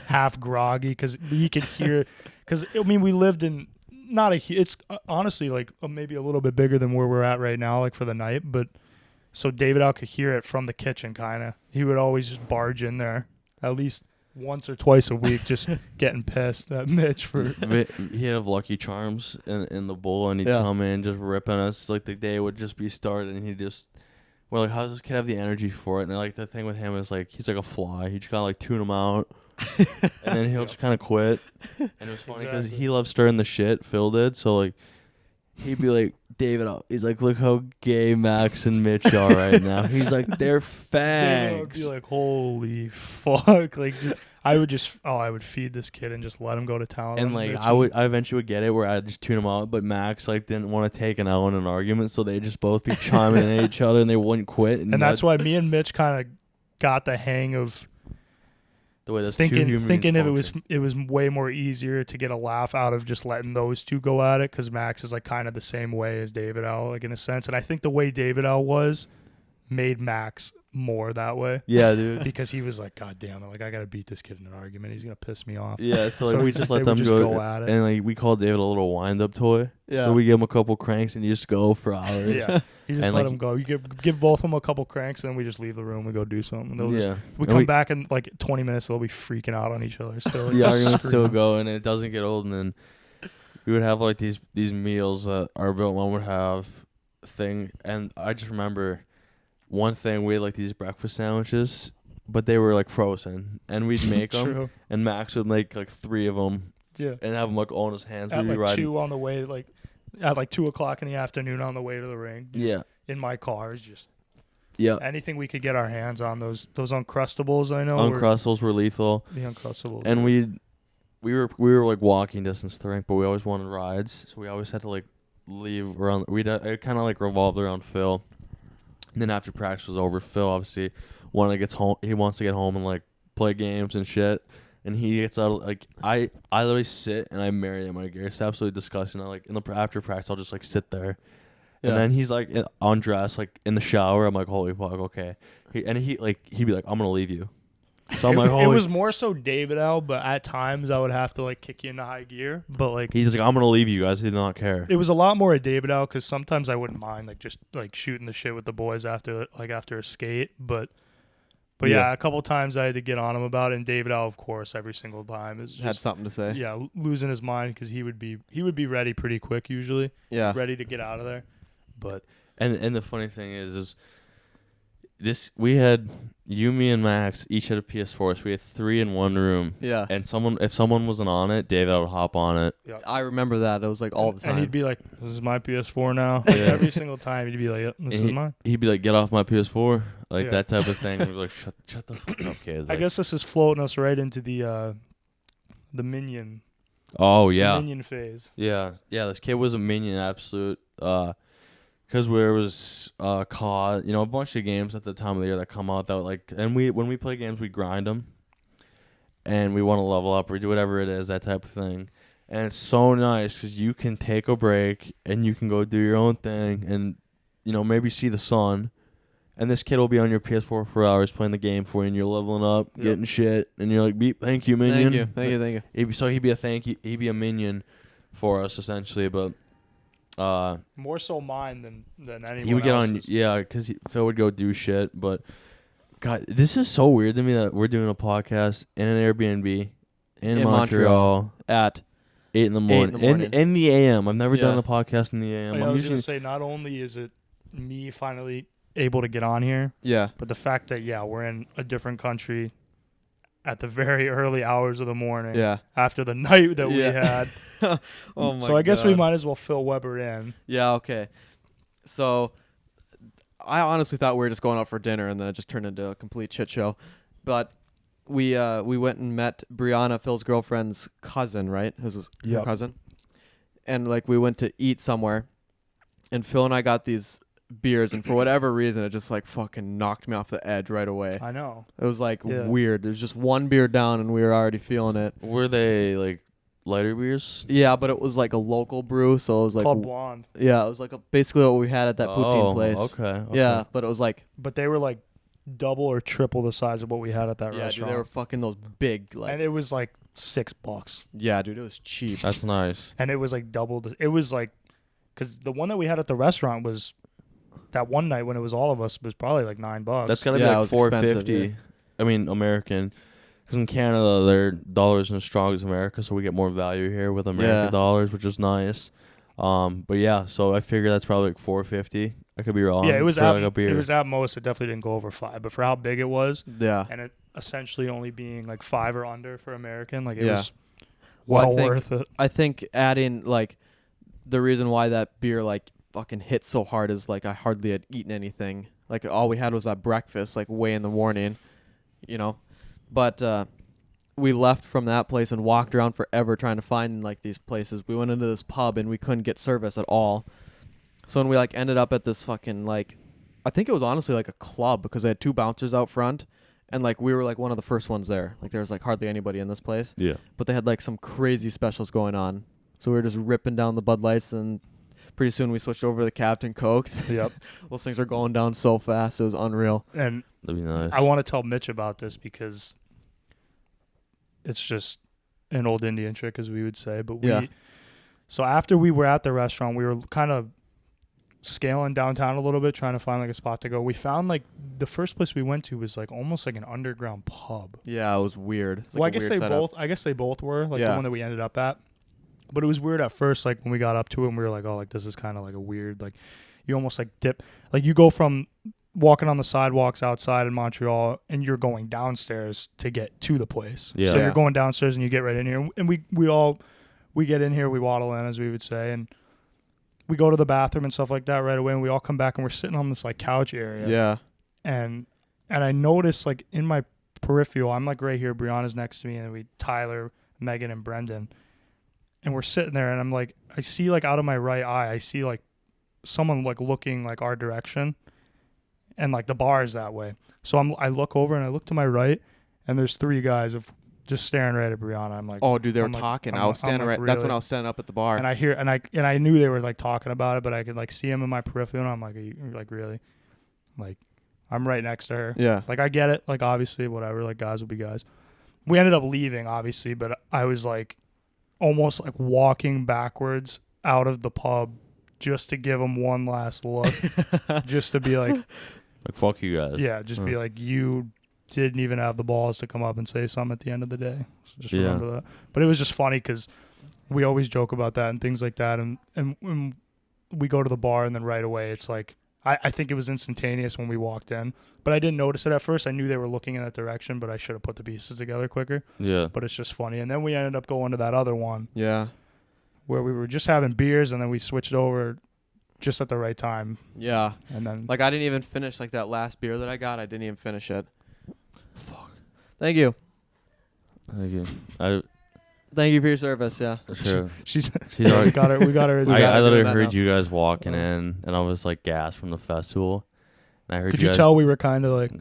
half groggy because he could hear. Because I mean, we lived in it's honestly like maybe a little bit bigger than where we're at right now, like for the night. But so David out could hear it from the kitchen, kind of. He would always just barge in there at least once or twice a week, just getting pissed at Mitch for. He'd have Lucky Charms in the bowl, and he'd come in just ripping us. Like the day would just be started, and we're like, how does this kid have the energy for it? And like the thing with him is like he's like a fly. You just gotta like tune him out, and then he'll just kind of quit. And it was funny because he loves stirring the shit. Phil did, so like he'd be like, David, he's like, look how gay Max and Mitch are right now. He's like, they're fags. David would be like, holy fuck, like. I would feed this kid and just let him go to town. And like I eventually would get it where I'd just tune him out, but Max like didn't want to take an L in an argument, so they'd just both be chiming at each other and they wouldn't quit. And that's why me and Mitch kind of got the hang of the way those thinking it was way more easier to get a laugh out of just letting those two go at it, because Max is like kind of the same way as David L, like in a sense. And I think the way David L was made Max more that way. Yeah, dude. Because he was like, God damn it, like I gotta beat this kid in an argument. He's gonna piss me off. Yeah, so like we just let them go at it. And like we call David a little wind up toy. Yeah. So we give him a couple cranks and you just go for hours. Yeah. You just let him go. You give both of them a couple cranks and then we just leave the room and go do something. We come back in like 20 minutes, they'll be freaking out on each other still. Like, the arguments still go and it doesn't get old. And then we would have like these meals that our built mom would have thing, and I just remember one thing, we had like these breakfast sandwiches, but they were like frozen, and we'd make them, and Max would make like 3 of them, and have them like on his hands. At like 2 on the way, like at like 2:00 in the afternoon on the way to the ring. In my car, just anything we could get our hands on. Those Uncrustables, I know. Uncrustables were lethal. The Uncrustables, and we were like walking distance to the rink, but we always wanted rides, so we always had to like leave around. It kind of like revolved around Phil. And then after practice was over, Phil obviously he wants to get home and like play games and shit. And he gets out like I literally sit and I marry my gear. It's absolutely disgusting. I like after practice I'll just like sit there. Yeah. And then he's like undressed like in the shower. I'm like, holy fuck, okay. He'd be like, I'm gonna leave you. So I'm like, it was more so David L, but at times I would have to like kick you into high gear. But like he's like, I'm gonna leave you guys. He did not care. It was a lot more at David L because sometimes I wouldn't mind like just like shooting the shit with the boys after a skate. But yeah, a couple times I had to get on him about it. And David L, of course, every single time had something to say. Yeah, losing his mind because he would be ready pretty quick usually. Yeah, ready to get out of there. But and the funny thing is we had you, me, and Max each had a PS4, so we had 3 in one room. Yeah. And if someone wasn't on it, David would hop on it. Yeah. I remember that. It was like all the time. And he'd be like, "This is my PS4 now." Like, every single time he'd be like, "Yep, this is mine." He'd be like, "Get off my PS4," like that type of thing. We'd be like, "Shut the fuck up, kid." Like, I guess this is floating us right into the minion. Oh yeah. The minion phase. Yeah. This kid was a minion, absolute. Because there was COD, a bunch of games at the time of the year that come out that like, and when we play games, we grind them, and we want to level up or do whatever it is, that type of thing. And it's so nice because you can take a break and you can go do your own thing and, maybe see the sun. And this kid will be on your PS4 for hours playing the game for you, and you're leveling up, getting shit, and you're like, "Beep, thank you, minion." Thank you. He'd be a minion for us essentially, but. More so mine than anyone He would get else's. on, because Phil would go do shit. But God, this is so weird to me that we're doing a podcast in an Airbnb in Montreal at 8 in the morning. In the AM. I've never done a podcast in the AM. I was going to say, not only is it me finally able to get on here, but the fact that we're in a different country at the very early hours of the morning after the night that we had. Oh my God. So I guess we might as well fill Weber in. Yeah, okay. So I honestly thought we were just going out for dinner, and then it just turned into a complete shit show. But we went and met Brianna, Phil's girlfriend's cousin, right? Her Yep. cousin. And like we went to eat somewhere, and Phil and I got these beers, and for whatever reason it just like fucking knocked me off the edge right away. I know. It was like Yeah. weird. There's just one beer down and we were already feeling it. Were they like lighter beers? Yeah, but it was like a local brew, so it was like Called Blonde. yeah, it was like basically what we had at that poutine place. Okay. Yeah, but it was like But they were like double or triple the size of what we had at that yeah, dude, restaurant. they were fucking those big like and it was like $6. yeah, dude, it was cheap. That's nice. And it was like double. It was like, because the one that we had at the restaurant was that one night when it was all of us was probably like $9. That's gotta Yeah, it be was like expensive, $4.50. yeah. I mean American. Because in Canada, their dollars as strong as America, so we get more value here with American Yeah. dollars, which is nice. But yeah, so I figure that's probably like $4.50. I could be wrong. Yeah, it was for at like a beer. it was at most. It definitely didn't go over 5, but for how big it was, yeah. and it essentially only being like 5 or under for American, like it Yeah. was Well, I well think- worth it. I think adding like the reason why that beer like fucking hit so hard is like I hardly had eaten anything. Like all we had was that breakfast like way in the morning, you know. But we left from that place and walked around forever trying to find like these places. We went into this pub and we couldn't get service at all. So when we like ended up at this fucking like I think it was honestly like a club because they had 2 bouncers out front and like we were like one of the first ones there. Like there was like hardly anybody in this place. Yeah. But they had like some crazy specials going on. So we were just ripping down the Bud Lights, and pretty soon we switched over to the Captain Cokes. Yep. Those things are going down so fast. It was unreal. And That'd be nice. I want to tell Mitch about this because it's just an old Indian trick, as we would say. But Yeah. So after we were at the restaurant, we were kind of scaling downtown a little bit, trying to find like a spot to go. We found like the first place we went to was like almost like an underground pub. Yeah, it was weird. It's like Well, a I guess weird they setup. both. I guess they both were like Yeah. the one that we ended up at. But it was weird at first, like when we got up to it, and we were like, "Oh, like this is kind of like a weird, like you almost like dip, like you go from walking on the sidewalks outside in Montreal, and you're going downstairs to get to the place. Yeah. So Yeah. you're going downstairs, and you get right in here, and we get in here, we waddle in, as we would say, and we go to the bathroom and stuff like that right away, and we all come back, and we're sitting on this like couch area, Yeah. and I noticed like in my peripheral, I'm like right here, Brianna's next to me, and Tyler, Megan, and Brendan. And we're sitting there, and I'm like, I see like out of my right eye, I see like someone like looking like our direction, and like the bar is that way. So I look over and I look to my right, and there's 3 guys of just staring right at Brianna. I'm like, Oh, dude, they were I'm like- talking. I'm I was like- I'm standing like, right. That's when really? I was standing up at the bar. and I hear and I knew they were like talking about it, but I could like see him in my peripheral, and I'm like, are you like really? Like, I'm right next to her. yeah. Like I get it. Like obviously, whatever. Like guys will be guys. We ended up leaving, obviously, but I was like almost like walking backwards out of the pub just to give them one last look, just to be like, Like, fuck you guys. yeah, just be like, you didn't even have the balls to come up and say something at the end of the day. So just Yeah. remember that. But it was just funny because we always joke about that and things like that. And when we go to the bar and then right away it's like, I think it was instantaneous when we walked in, but I didn't notice it at first. I knew they were looking in that direction, but I should have put the pieces together quicker. Yeah. But it's just funny. And then we ended up going to that other one Yeah. where we were just having beers, and then we switched over just at the right time. Yeah. And then Like I didn't even finish like that last beer that I got. I didn't even finish it. Fuck. Thank you. Thank you. Thank you for your service. Yeah. Sure. she's She's already. we got her. We got her. We I gotta do literally that heard now. you guys walking in, and I was like gassed from the festival. And I heard Could you you guys. tell we were kind of like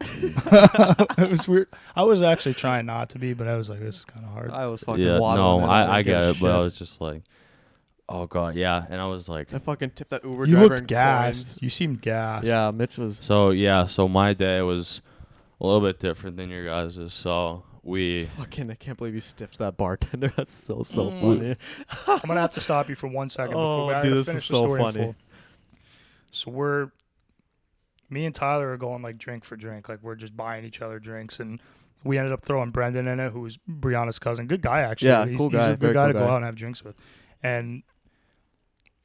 it was weird. I was actually trying not to be, but I was like, this is kind of hard. I was fucking Yeah, waddling. no, in I there, get giving it, but I shit. was just like, oh god, yeah, and I was like, I fucking tipped that Uber You driver looked in gassed. coins. You seemed gassed. Yeah, Mitch was. so my day was a little bit different than your guys's. So we, Fucking, I can't believe you stiffed that bartender. That's still so Mm. funny. I'm gonna have to stop you for 1 second Oh, before I dude, gotta this is finish so the story in funny. full. So me and Tyler are going like drink for drink, like we're just buying each other drinks, and we ended up throwing Brendan in it, who was Brianna's cousin. Good guy, actually. Yeah, he's, cool he's guy, a good very guy cool to go guy. out and have drinks with. And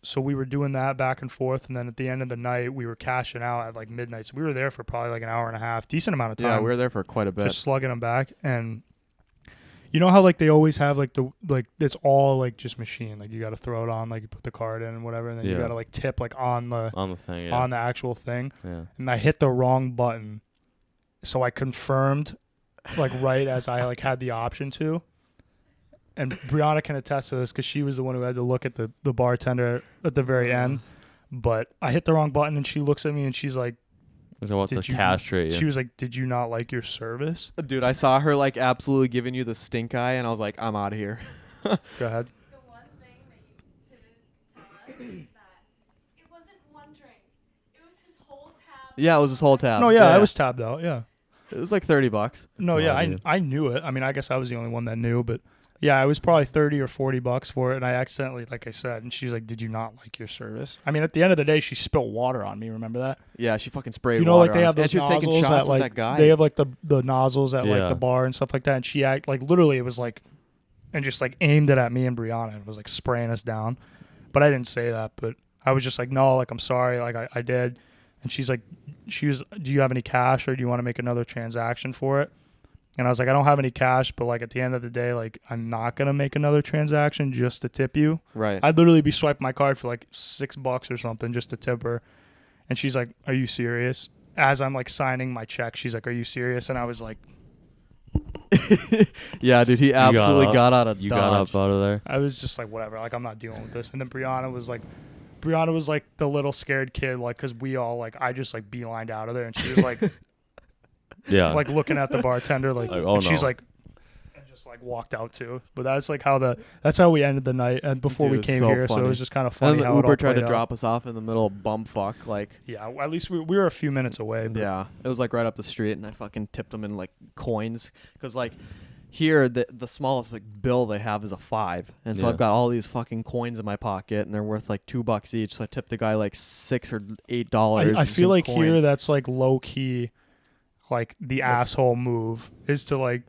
so we were doing that back and forth, and then at the end of the night, we were cashing out at like midnight. So we were there for probably like an hour and a half, decent amount of time. Yeah, we were there for quite a bit. just slugging them back. And you know how like they always have like it's all like just machine, like you got to throw it on, like you put the card in and whatever, and then you Yeah. got to like tip like on the thing, yeah, on the actual thing. yeah. And I hit the wrong button, so I confirmed like right as I like had the option to. And Brianna can attest to this because she was the one who had to look at the bartender at the very end. But I hit the wrong button, and she looks at me and she's like, I want to castrate you. She was like, "Did you not like your service?" Dude, I saw her like absolutely giving you the stink eye, and I was like, I'm out of here. Go ahead. The one thing that you didn't tell us is that it wasn't one drink. It was his whole tab. Yeah, it was his whole tab. No, yeah, I was tabbed out. Yeah. It was like $30. No, Come yeah, on, dude. I knew it. I mean, I guess I was the only one that knew, but yeah, it was probably $30 or $40 for it, and I accidentally, like I said, and she's like, "Did you not like your service?" I mean, at the end of the day, she spilled water on me. Remember that? Yeah, she fucking sprayed You know, water like they on have us. And those she was taking nozzles shots at with like that guy. they have like the nozzles at like Yeah. the bar and stuff like that, and she act like literally it was like, and just like aimed it at me and Brianna and was like spraying us down, but I didn't say that, but I was just like, no, like I'm sorry, like I did, and she's like, do you have any cash or do you want to make another transaction for it? And I was like, I don't have any cash, but like at the end of the day, like I'm not gonna make another transaction just to tip you. Right. I'd literally be swiping my card for like $6 or something just to tip her. And she's like, "Are you serious?" As I'm like signing my check, she's like, "Are you serious?" And I was like, Yeah, dude, he absolutely got out of You Dodge. got up out of there. I was just like, whatever, like I'm not dealing with this. And then Brianna was like the little scared kid, like, cause we all like, I just like beelined out of there, and she was like, Yeah. like looking at the bartender, like, Like, oh, and she's no. like, and just like walked out too. But that's like that's how we ended the night, and before Dude, we it was came so here, so funny. it was just kind of And funny. then how the it all Uber tried to played out. drop us off in the middle of bumfuck. Like, Yeah, at least we were a few minutes away. But yeah, it was like right up the street, and I fucking tipped them in like coins, cause like here the smallest like bill they have is a $5, and so Yeah. I've got all these fucking coins in my pocket, and they're worth like $2 each. So I tipped the guy like $6 or $8. I just feel in like coin. here that's like low key, like the asshole move is to like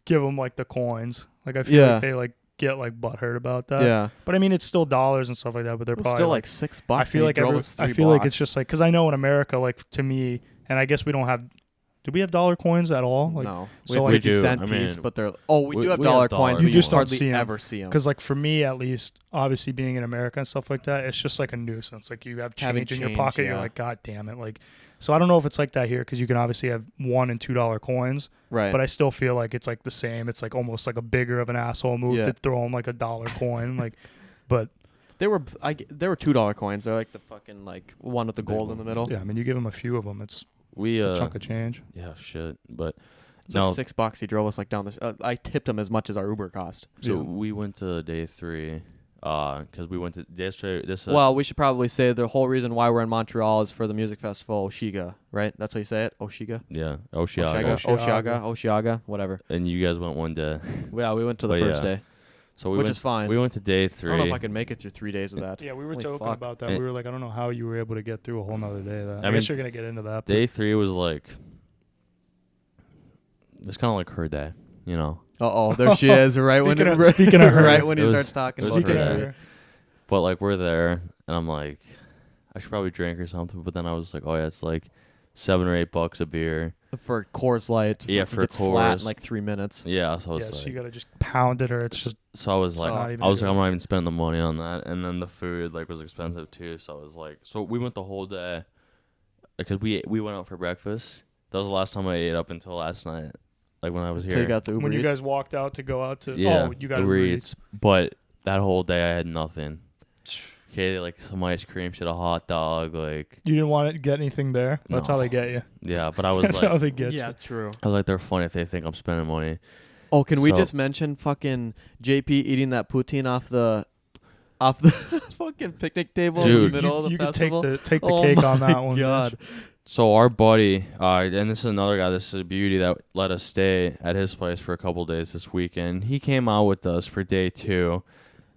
give them like the coins. Like I feel Yeah. like they like get like butthurt about that. Yeah, But I mean, it's still dollars and stuff like that. But they're it was probably still like $6. I feel like it's just like, because I know in America, like to me, and I guess we don't have. Do we have dollar coins at all? Like, no, so we have like- 50 We do. cent I piece, mean, but they're we we do have have dollar dollar coins. coins. But You just don't hardly see 'em. ever see them. because like for me at least, obviously being in America and stuff like that, it's just like a nuisance. Like you have Having change in your change, pocket, you're yeah. like, God damn it! Like, so I don't know if it's like that here because you can obviously have $1 and $2 coins, Right. but I still feel like it's like the same. It's like almost like a bigger of an asshole move Yeah. to throw them like a dollar coin, like, but They were $2 coins. They're like the fucking like one with the Big gold one. in the middle. yeah, I mean you give them a few of them, it's We a chunk of change. yeah, shit. But It's no, like $6. He drove us like down the. I tipped him as much as our Uber cost. so Yeah. we went to day 3, because we went to yesterday. Well, we should probably say the whole reason why we're in Montreal is for the music festival Oshega, right? That's how you say it, Oshega. yeah, Oshega, Oshega. Oshega, whatever. And you guys went one day. Yeah, we went to the But first yeah. day, So we which went, is fine. We went to day I 3. don't know if I could make it through 3 days of that. Yeah, we were Holy joking fuck. about that. And- We were like, I don't know how you were able to get through a whole nother day of that. I I guess mean, you're gonna get into that. but- Day 3 was like, it's kind of like her day, you know. Oh, there she is. Right when Speaking of her. right when It he was- starts talking it was about Speaking her of day. her, But like we're there, and I'm like, I should probably drink or something. But then I was like, oh yeah, it's like $7 or $8 a beer. for Coors Light. Yeah, fucking for gets flat in Coors. like 3 minutes. Yeah, so I yeah, was so like, you gotta just pound it, or it's just so I was like, not even I was like, good. I'm not even spending the money on that. And then the food like was expensive too. So I was like, so we went the whole day because we went out for breakfast. That was the last time I ate up until last night, like when I was Until you here. got the Uber when you Eats. guys walked out to go out to. Yeah, Oh, you got Uber Uber Eats. But that whole day I had nothing. Okay, like some ice cream, shit, a hot dog, like You didn't want to get anything there. That's No. how they get you. yeah. But I was That's how like, they get Yeah, you. true. I was like, they're funny if they think I'm spending money. Oh, can we So- just mention fucking JP eating that poutine off the fucking picnic table in Dude. the middle of the You could festival? take the Oh cake my on that one. God. Mitch. So our buddy, and this is another guy, this is a beauty that let us stay at his place for a couple days this weekend. He came out with us for day 2,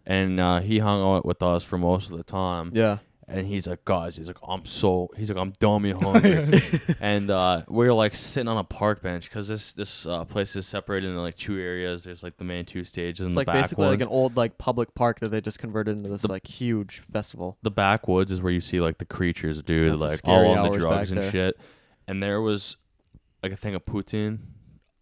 and he hung out with us for most of the time. Yeah. And he's like, guys, I'm dummy hungry. And we were like sitting on a park bench because this place is separated into like 2 areas. There's like the main 2 stages and It's the like basically like backwoods. an old like public park that they just converted into this like huge festival. The backwoods is where you see like the creatures, dude, That's the like scary all on the hours drugs back and there. shit. And there was like a thing of poutine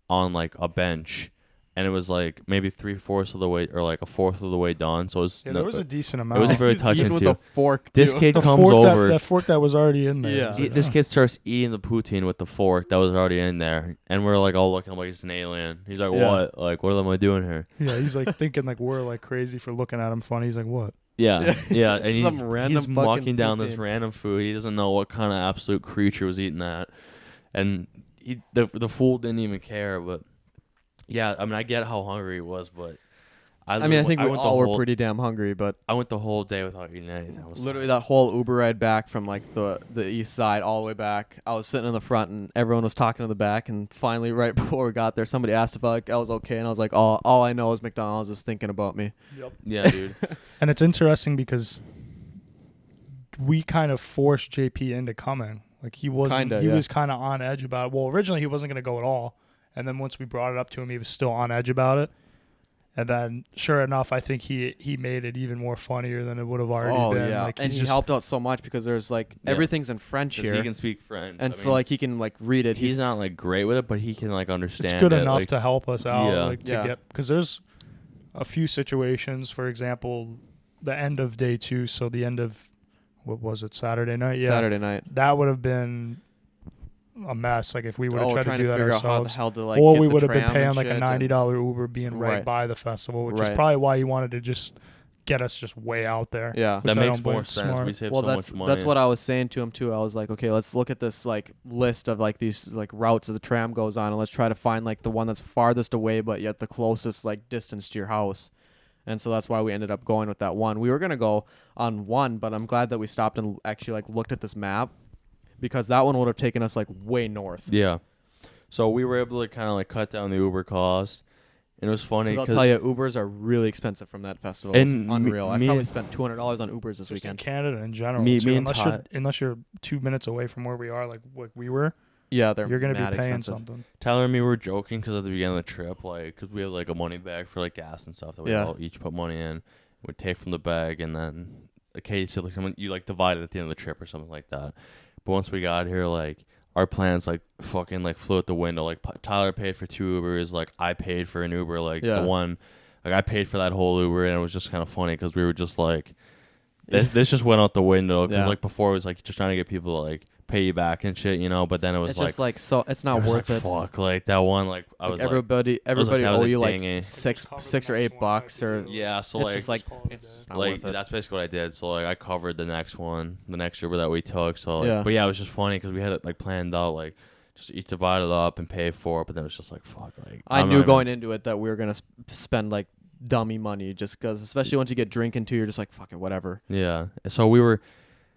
on like a bench, and it was like maybe 3/4 of the way or like a fourth of the way done. So it was Yeah, there was a decent it amount. wasn't very He's eating touching with too. the fork. This too. kid the comes fork over. that fork that was already in there. Yeah. He's like, This "Oh." kid starts eating the poutine with the fork that was already in there, and we're like all looking like he's an alien. He's like, Yeah. "What? Like, what am I doing here?" Yeah, he's like thinking like we're like crazy for looking at him funny. He's like, what? Yeah, yeah, and Some random he's fucking mucking down this poutine. random food. He doesn't know what kind of absolute creature was eating that, and the fool didn't even care. But yeah, I mean, I get how hungry he was, but I mean, I think we went the all were whole- pretty damn hungry, but I went the whole day without eating anything. I was literally that whole Uber ride back from like the east side all the way back, I was sitting in the front and everyone was talking in the back, and finally right before we got there, somebody asked if I was okay, and I was like, all I know is McDonald's is thinking about me. Yep. yeah, dude. And it's interesting because we kind of forced JP into coming. Like he wasn't. Kinda, he yeah. was kind of on edge about it. Well, originally he wasn't going to go at all, and then once we brought it up to him, he was still on edge about it. And then, sure enough, I think he made it even more funnier than it would have already Oh been. yeah, Like, and he's he just, helped out so much because there's like Yeah. everything's in French 'Cause here, he can speak French, and I so mean, like he can like read it. he's not like great with it, but he can like understand. it's good it, enough like, to help us out. Yeah. Like to Yeah. get because there's a few situations. For example, the end of day 2. So the end of what was it? Saturday night. Yeah. Saturday night. That would have been a mess. Like if we would have tried trying to do that figure out how the ourselves. hell to like. Or get we the would have been tram paying and like a shit, $90 Uber being right Right. by the festival, which is Right. probably why he wanted to just get us just way out there. Yeah. Which that I makes don't blame. more sense. Smart. We save Well, so that's much money. that's what I was saying to him too. I was like, okay, let's look at this like list of like these like routes that the tram goes on, and let's try to find like the one that's farthest away, but yet the closest like distance to your house. And so that's why we ended up going with that one. We were gonna go on one, but I'm glad that we stopped and actually like looked at this map, because that one would have taken us like way north. Yeah. So we were able to kind of like cut down the Uber cost, and it was funny 'Cause I'll because tell you, Ubers are really expensive from that festival. It's And unreal. I me probably and- spent $200 on Ubers this Just in weekend. Canada in general. Me- too, me and unless you're 2 minutes away from where we are, like we were, Yeah, they're you're gonna be mad paying expensive. something. Tyler and me were joking because at the beginning of the trip, like, because we had like a money bag for like gas and stuff that we Yeah. all each put money in, we'd take from the bag, and then Katie said like you like divide it at the end of the trip or something like that. But once we got here, like our plans like fucking like flew out the window. Like Tyler paid for 2 Ubers, like I paid for an Uber, like Yeah. the one, like I paid for that whole Uber, and it was just kind of funny because we were just like, this just went out the window because Yeah. like before it was like just trying to get people to like pay you back and shit, you know. But then it was It's like, just like so. It's not it was worth like, it. Fuck, like that one, like I Like was everybody that was owe a you like dingy. six Cover the six or next 8 one, bucks, or like, yeah. So it's like just like Call it a it's day. not like worth it. that's basically what I did. So like I covered the next one, the next Uber that we took. So like, Yeah. but yeah, it was just funny because we had it like planned out, like just each divide it up and pay for it. But then it was just like fuck. Like I I'm knew not even- going into it that we were gonna spend like dummy money, just because, especially once you get drinking too, you're just like fuck it, whatever. Yeah. So we were.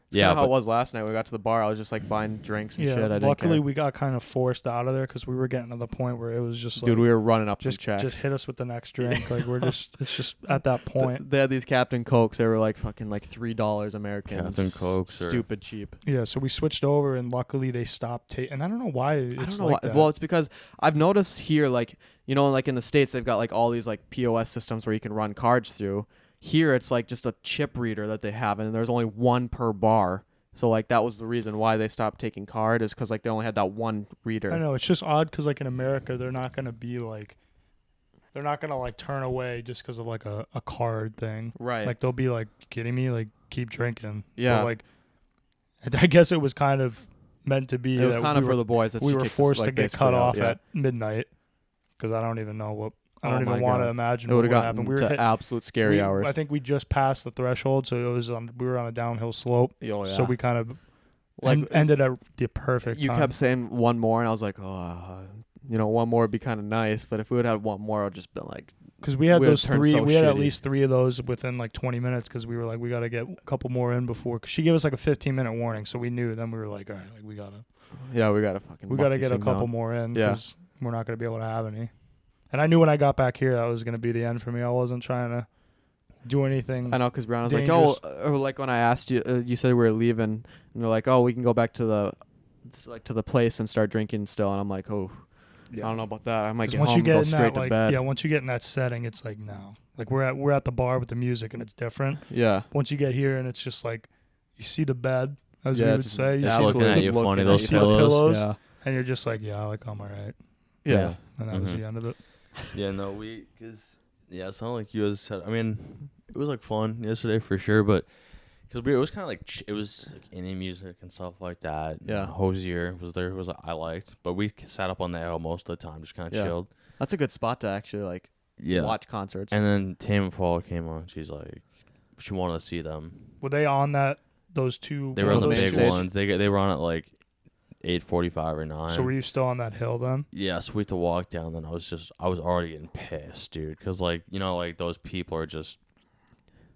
It's Yeah. kinda how it But, was last night. We got to the bar. I was just like buying drinks and shit. I didn't luckily care. we got kind of forced out of there because we were getting to the point where it was just like, Dude, we were running up some just checks. hit us with the next drink. Like it's just at that point. They had these Captain Cokes. They were like fucking like $3 American. Captain just Cokes or- stupid cheap. Yeah, so we switched over, and luckily they stopped taking. And I don't know why it's I don't know like why. that. Well, it's because I've noticed here, like, you know, like in the States, they've got like all these like POS systems where you can run cards through. Here, it's like just a chip reader that they have, and there's only one per bar. So like that was the reason why they stopped taking card, is because like they only had that one reader. I know it's just odd because like in America they're not gonna be like, they're not gonna like turn away just because of like a card thing. Right. Like they'll be like, "You kidding me? Like keep drinking." Yeah. But, like, I guess it was kind of meant to be. it was that kind of we for were, the boys. That we she were kicked us, forced like, to get basically cut out, off yeah. at midnight because I don't even know what. I Oh don't even my want to God. imagine It what would would have happen. gotten We were to hit, absolute scary hours. I think we just passed the threshold, so it was we were on a downhill slope. Oh, yeah. So we kind of like ended at the perfect you time. kept saying one more, and I was like, you know, one more would be kind of nice. But if we would have had one more, I would just been like, Because we had we would've those turned 3, so we had at shitty. least 3 of those within like 20 minutes because we were like, we got to get a couple more in before. Because she gave us like a 15-minute warning, so we knew. Then we were like, all right, like we gotta we gotta get a couple more in Yeah. because we're not gonna be able to have any. And I knew when I got back here that was gonna be the end for me. I wasn't trying to do anything. I know, because Brown was like, Dangerous. or like when I asked you, you said we were leaving, and they're like, oh, we can go back to the place and start drinking still. And I'm like, oh, I don't know about that. I might 'Cause get once home you and get go in straight that to like bed. yeah, once you get in that setting, it's like no, like we're at the bar with the music and it's different. Yeah. Once you get here and it's just like you see the bed, as Yeah, we would just- say, you yeah, see looking the, at you funny, those you see the pillows. pillows, Yeah. and you're just like, yeah, like I'm alright. Yeah. And that was Mhm. the end of it. Yeah, no, it's not like you guys said. I mean, it was like fun yesterday for sure, but because it was kind of like it was like indie music and stuff like that. Yeah. Hosier was there, who I liked, but we sat up on the L most of the time, just kind of chilled. That's a good spot to actually like watch concerts. And then Tame and Paul came on. She's like, she wanted to see them. Were they on those two? They were on the main big stage? ones. They were on at like 8:45 or 9. So were you still on that hill then? Yeah, so we had to walk down. Then I was already getting pissed, dude, because like like those people are just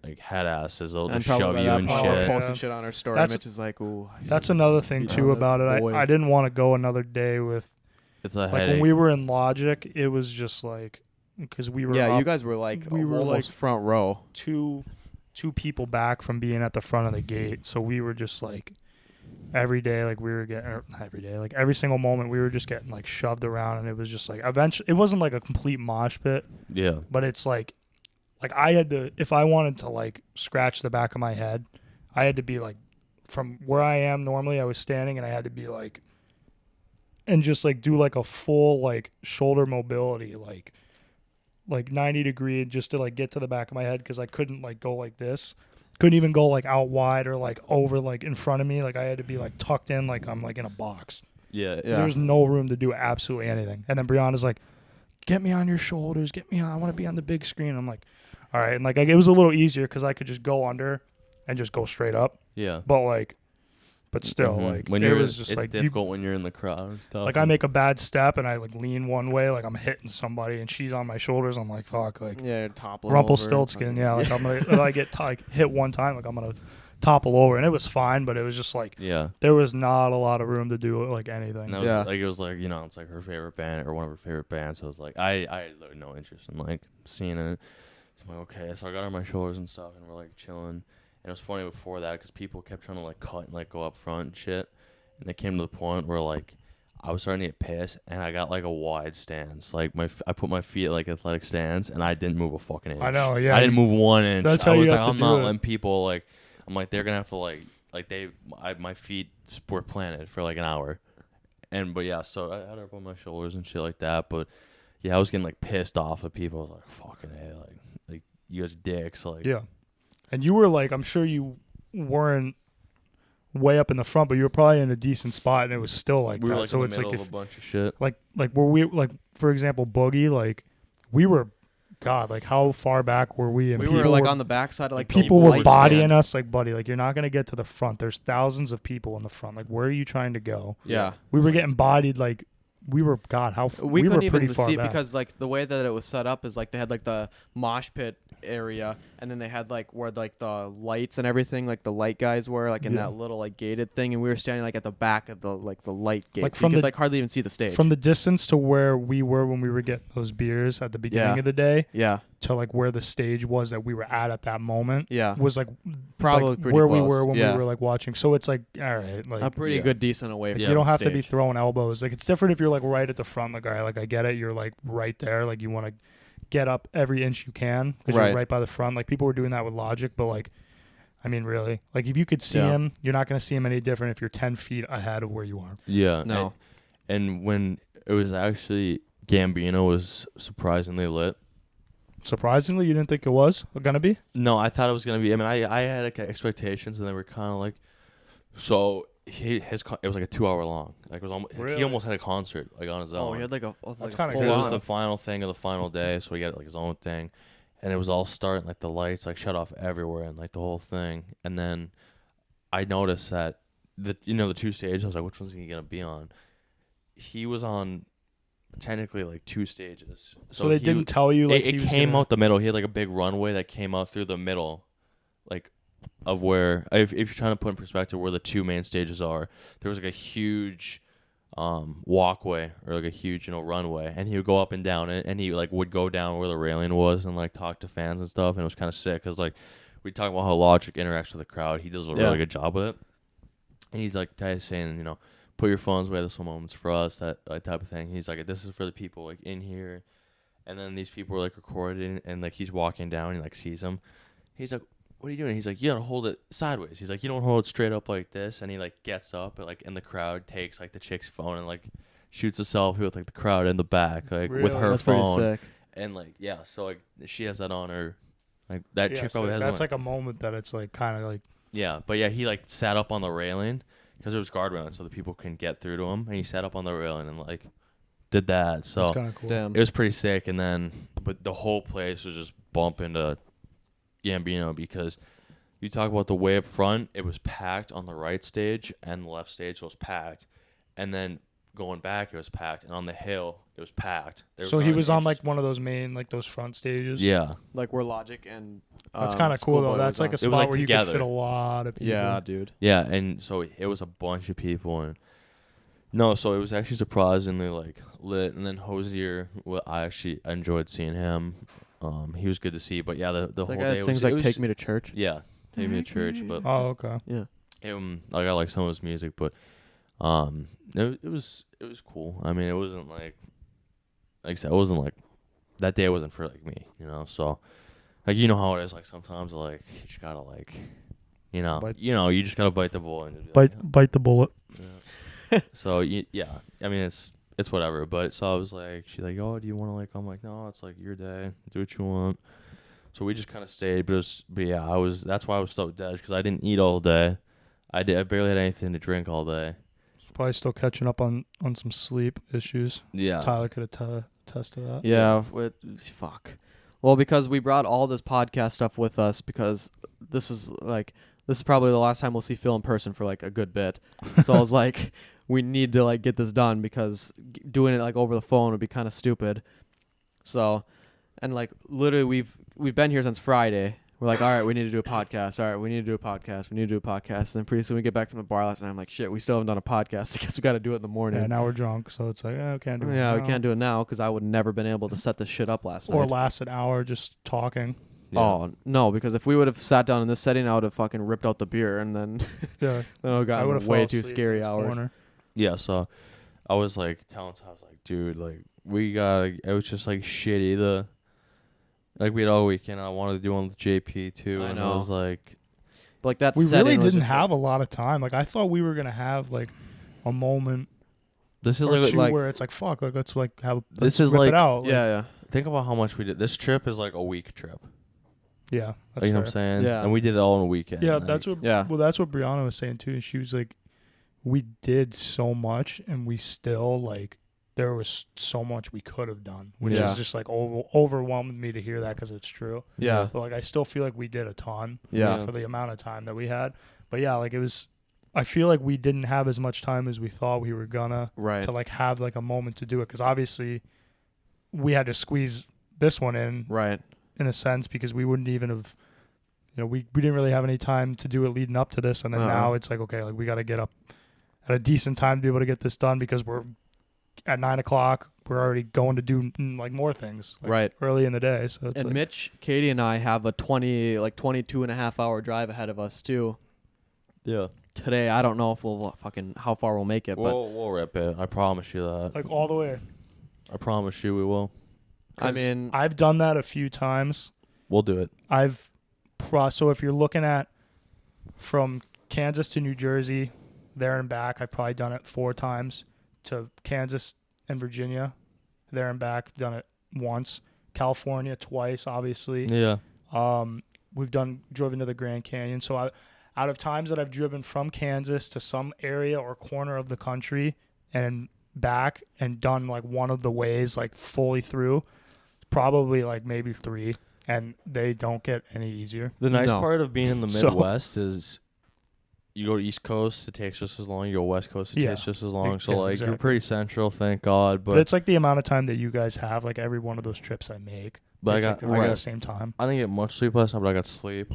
like head asses. They'll just shove you and Paul shit. posting shit on her story. That's- Mitch is like, ooh. That's another thing too about it. I didn't want to go another day with It's a like headache. when we were in Logic. It was just like because we were Yeah, you up guys were like we were, almost like, front row. two people back from being at the front of the gate. So we were just like every day, like we were getting not every day, like every single moment we were just getting like shoved around, and it was just like eventually it wasn't like a complete mosh pit, Yeah. but it's like I had to, if I wanted to like scratch the back of my head, I had to be like from where I am normally. I was standing and I had to be like and just like do like a full like shoulder mobility like 90 degree just to like get to the back of my head, because I couldn't like go like this. Couldn't even go like out wide or like over like in front of me. Like I had to be like tucked in like I'm like in a box. Yeah. Yeah. There was no room to do absolutely anything. And then Brianna's like, "Get me on your shoulders. Get me on. I want to be on the big screen." I'm like, "All right." And like it was a little easier because I could just go under and just go straight up. Yeah. But still, Mhm. like when it you're, was just it's like difficult when you're in the crowd and stuff. like I make a bad step and I like lean one way, like I'm hitting somebody, and she's on my shoulders. I'm like, fuck, like Yeah, toppling Rumpelstiltskin. over. Yeah, like I'm gonna if I get like hit one time, like I'm gonna topple over, and it was fine, but it was just like Yeah. there was not a lot of room to do like anything. And that was, Yeah. like it was like it's like her favorite band or one of her favorite bands. So it was like I had no interest in like seeing it. So I'm like, okay, so I got her on my shoulders and stuff, and we're like chilling. And it was funny before that because people kept trying to like cut and like go up front and shit. And it came to the point where like I was starting to get pissed, and I got like a wide stance. Like I put my feet like athletic stance, and I didn't move a fucking inch. I know, yeah. I didn't move 1 inch. That's how I was you like, have to I'm do not it. letting people like. I'm like they're gonna have to my feet were planted for like an hour, but yeah, so I had her up on my shoulders and shit like that. But yeah, I was getting like pissed off at people. I was like, fucking hey, like you guys dicks, like Yeah, and you were like, I'm sure you weren't way up in the front, but you were probably in a decent spot, and it was still like we that. were like So in the it's middle like of if a bunch of shit. like were we like for example Boogie, like we were God, like how far back were we? And We people were like on the backside of like people the were light bodying stand. us like, buddy, like you're not gonna get to the front. There's thousands of people in the front. Like where are you trying to go? Yeah. We were getting bodied like we were God. How We were couldn't pretty even far see it back. because like the way that it was set up is like they had like the mosh pit area, and then they had like where like the lights and everything, like the light guys were like in Yeah. that little like gated thing, and we were standing like at the back of the light gate, Like so from you could the- like hardly even see the stage. From the distance to where we were when we were getting those beers at the beginning Yeah. of the day yeah, to like where the stage was that we were at that moment yeah, was like probably like pretty where close. we were when Yeah. we were like watching. So it's like all right, like a pretty Yeah. good decent away. like, from you don't the have to be stage. throwing elbows. Like it's different if you're like right at the front, like all right, like I get it, you're like right there, like you want to get up every inch you can because Right. you're right by the front. Like people were doing that with Logic, but like I mean really, like if you could see Yeah. him, you're not going to see him any different if you're 10 feet ahead of where you are. Yeah. No, And when it was actually Gambino was surprisingly lit. Surprisingly, you didn't think it was gonna be? No, I thought it was gonna be. I mean, I had like, expectations, and they were kind of like. So it was like a 2-hour long. Like it was almost, Really? he almost had a concert like on his own. oh, he had like a That's like kinda a good. It full was on. the final thing of the final day, so he had like his own thing, and it was all starting like the lights like shut off everywhere and like the whole thing. And then I noticed that the 2 stages. I was like, which one's he gonna be on? He was on technically like 2 stages. So they didn't tell you like It he was came gonna- out the middle. He had like a big runway that came out through the middle, like of where if you're trying to put in perspective where the 2 main stages are, there was like a huge walkway or like a huge runway, and he would go up and down it, and he like would go down where the railing was and like talk to fans and stuff, and it was kind of sick because like we talk about how Logic interacts with the crowd. He does a Yeah. really good job with it, and he's like saying put your phones away, this moment's for us, that like, type of thing. He's like, this is for the people like in here. And then these people were like recording, and like he's walking down, and he like sees them. He's like, what are you doing? He's like, you gotta hold it sideways. He's like, you don't hold it straight up like this. And he like gets up, and like in the crowd takes like the chick's phone and like shoots a selfie with like the crowd in the back, like with Really? her That's pretty phone. sick. And like so like she has that on her, like that Yeah, chick so probably has. that's one. like a moment that it's like kind of like Yeah, but yeah, he like sat up on the railing because there was guardrail, so the people couldn't get through to him, and he sat up on the railing and like did that. So that's kind of cool. Damn. it was pretty sick. And then, but the whole place was just bumping to Gambino because you talk about the way up front, it was packed on the right stage, and the left stage was packed, and then going back it was packed, and on the hill it was packed. So he was on like one of those main like those front stages. yeah. Like where Logic and That's kind of cool though. Schoolboy That's was like on. a was, spot like, where you together. could fit a lot of people. Yeah, dude. Yeah, and so it was a bunch of people, and so it was actually surprisingly like lit. And then Hosier, well, I enjoyed seeing him. He was good to see, but yeah, the whole Like day it sings like was, "Take Me to Church." Yeah, Take Me to Church, but Oh, okay. Yeah. I got like some of his music, but it was cool. I mean, it wasn't like I said, it wasn't like that day wasn't for like me, So like you know how it is. Like sometimes like you just gotta like you just gotta bite the bullet and just be like, Bite the bullet. yeah. So yeah, I mean it's whatever. But so I was like, she's like, oh, do you want to like? I'm like, no, it's like your day. Do what you want. So we just kind of stayed, but yeah, that's why I was so dead because I didn't eat all day. I barely had anything to drink all day. Probably still catching up on some sleep issues. Yeah. Tyler could attest to that. Yeah. Fuck. Well, because we brought all this podcast stuff with us because this is probably the last time we'll see Phil in person for like a good bit. So I was like, we need to like get this done because doing it like over the phone would be kind of stupid. So, and like literally we've been here since Friday. We're like, all right, we need to do a podcast. All right, we need to do a podcast. We need to do a podcast. And then pretty soon we get back from the bar last night. I'm like, shit, we still haven't done a podcast. I guess we got to do it in the morning. Yeah, now we're drunk, so it's like, we can't do it. Yeah, now. we can't do it now because I would never been able to set this shit up last Or night. last an hour just talking. Yeah. Oh, no, because if we would have sat down in this setting, I would have fucking ripped out the beer and then Yeah. it got would've way fell too asleep scary in this hours. corner. Yeah, so I was like telling Tom, I was like, dude, like it was just like shitty. Like we had all weekend. I wanted to do one with JP too, I and know. I was like, But like that We setting really was didn't just have a lot of time. Like I thought we were gonna have like a moment this is or two like where it's like fuck, like let's like have This let's is rip like- it out. yeah, yeah. think about how much we did. This trip is like a week trip. Yeah, that's You know what I'm fair. saying? Yeah. And we did it all in a weekend. Yeah, like, that's what. Yeah. Well, that's what Brianna was saying too. She was like, we did so much, and we still like there was so much we could have done, which Yeah. is just like overwhelmed me to hear that because it's true. Yeah. But like I still feel like we did a ton Yeah. for the amount of time that we had. But yeah, like it was. I feel like we didn't have as much time as we thought we were gonna Right. to like have like a moment to do it because obviously we had to squeeze this one in Right. in a sense because we wouldn't even have we didn't really have any time to do it leading up to this and then now it's like okay, like we got to get up at a decent time to be able to get this done because we're at 9:00 we're already going to do like more things like, Right. early in the day, so it's And like, Mitch, Katie, and I have a 22 and a half hour drive ahead of us too. Yeah. Today, I don't know if we'll how far we'll make it, but We'll rip it. I promise you that. like all the way. I promise you we will. I 'Cause mean, I've done that a few times. We'll do it. So if you're looking at from Kansas to New Jersey, there and back, I've probably done it 4 times. To Kansas and Virginia, there and back, done it once. California twice, obviously. Yeah. We've driven to the Grand Canyon. So out of times that I've driven from Kansas to some area or corner of the country and back and done like one of the ways like fully through, probably like maybe 3. And they don't get any easier. The nice No. part of being in the So- Midwest is you go to East Coast, it takes just as long. You go West Coast, it Yeah. takes just as long. So, Yeah, like, exactly. you're pretty central, thank God. But it's like the amount of time that you guys have, like every one of those trips I make. But It's I like got, right I at got the same time. I didn't get much sleep last night, but I got sleep.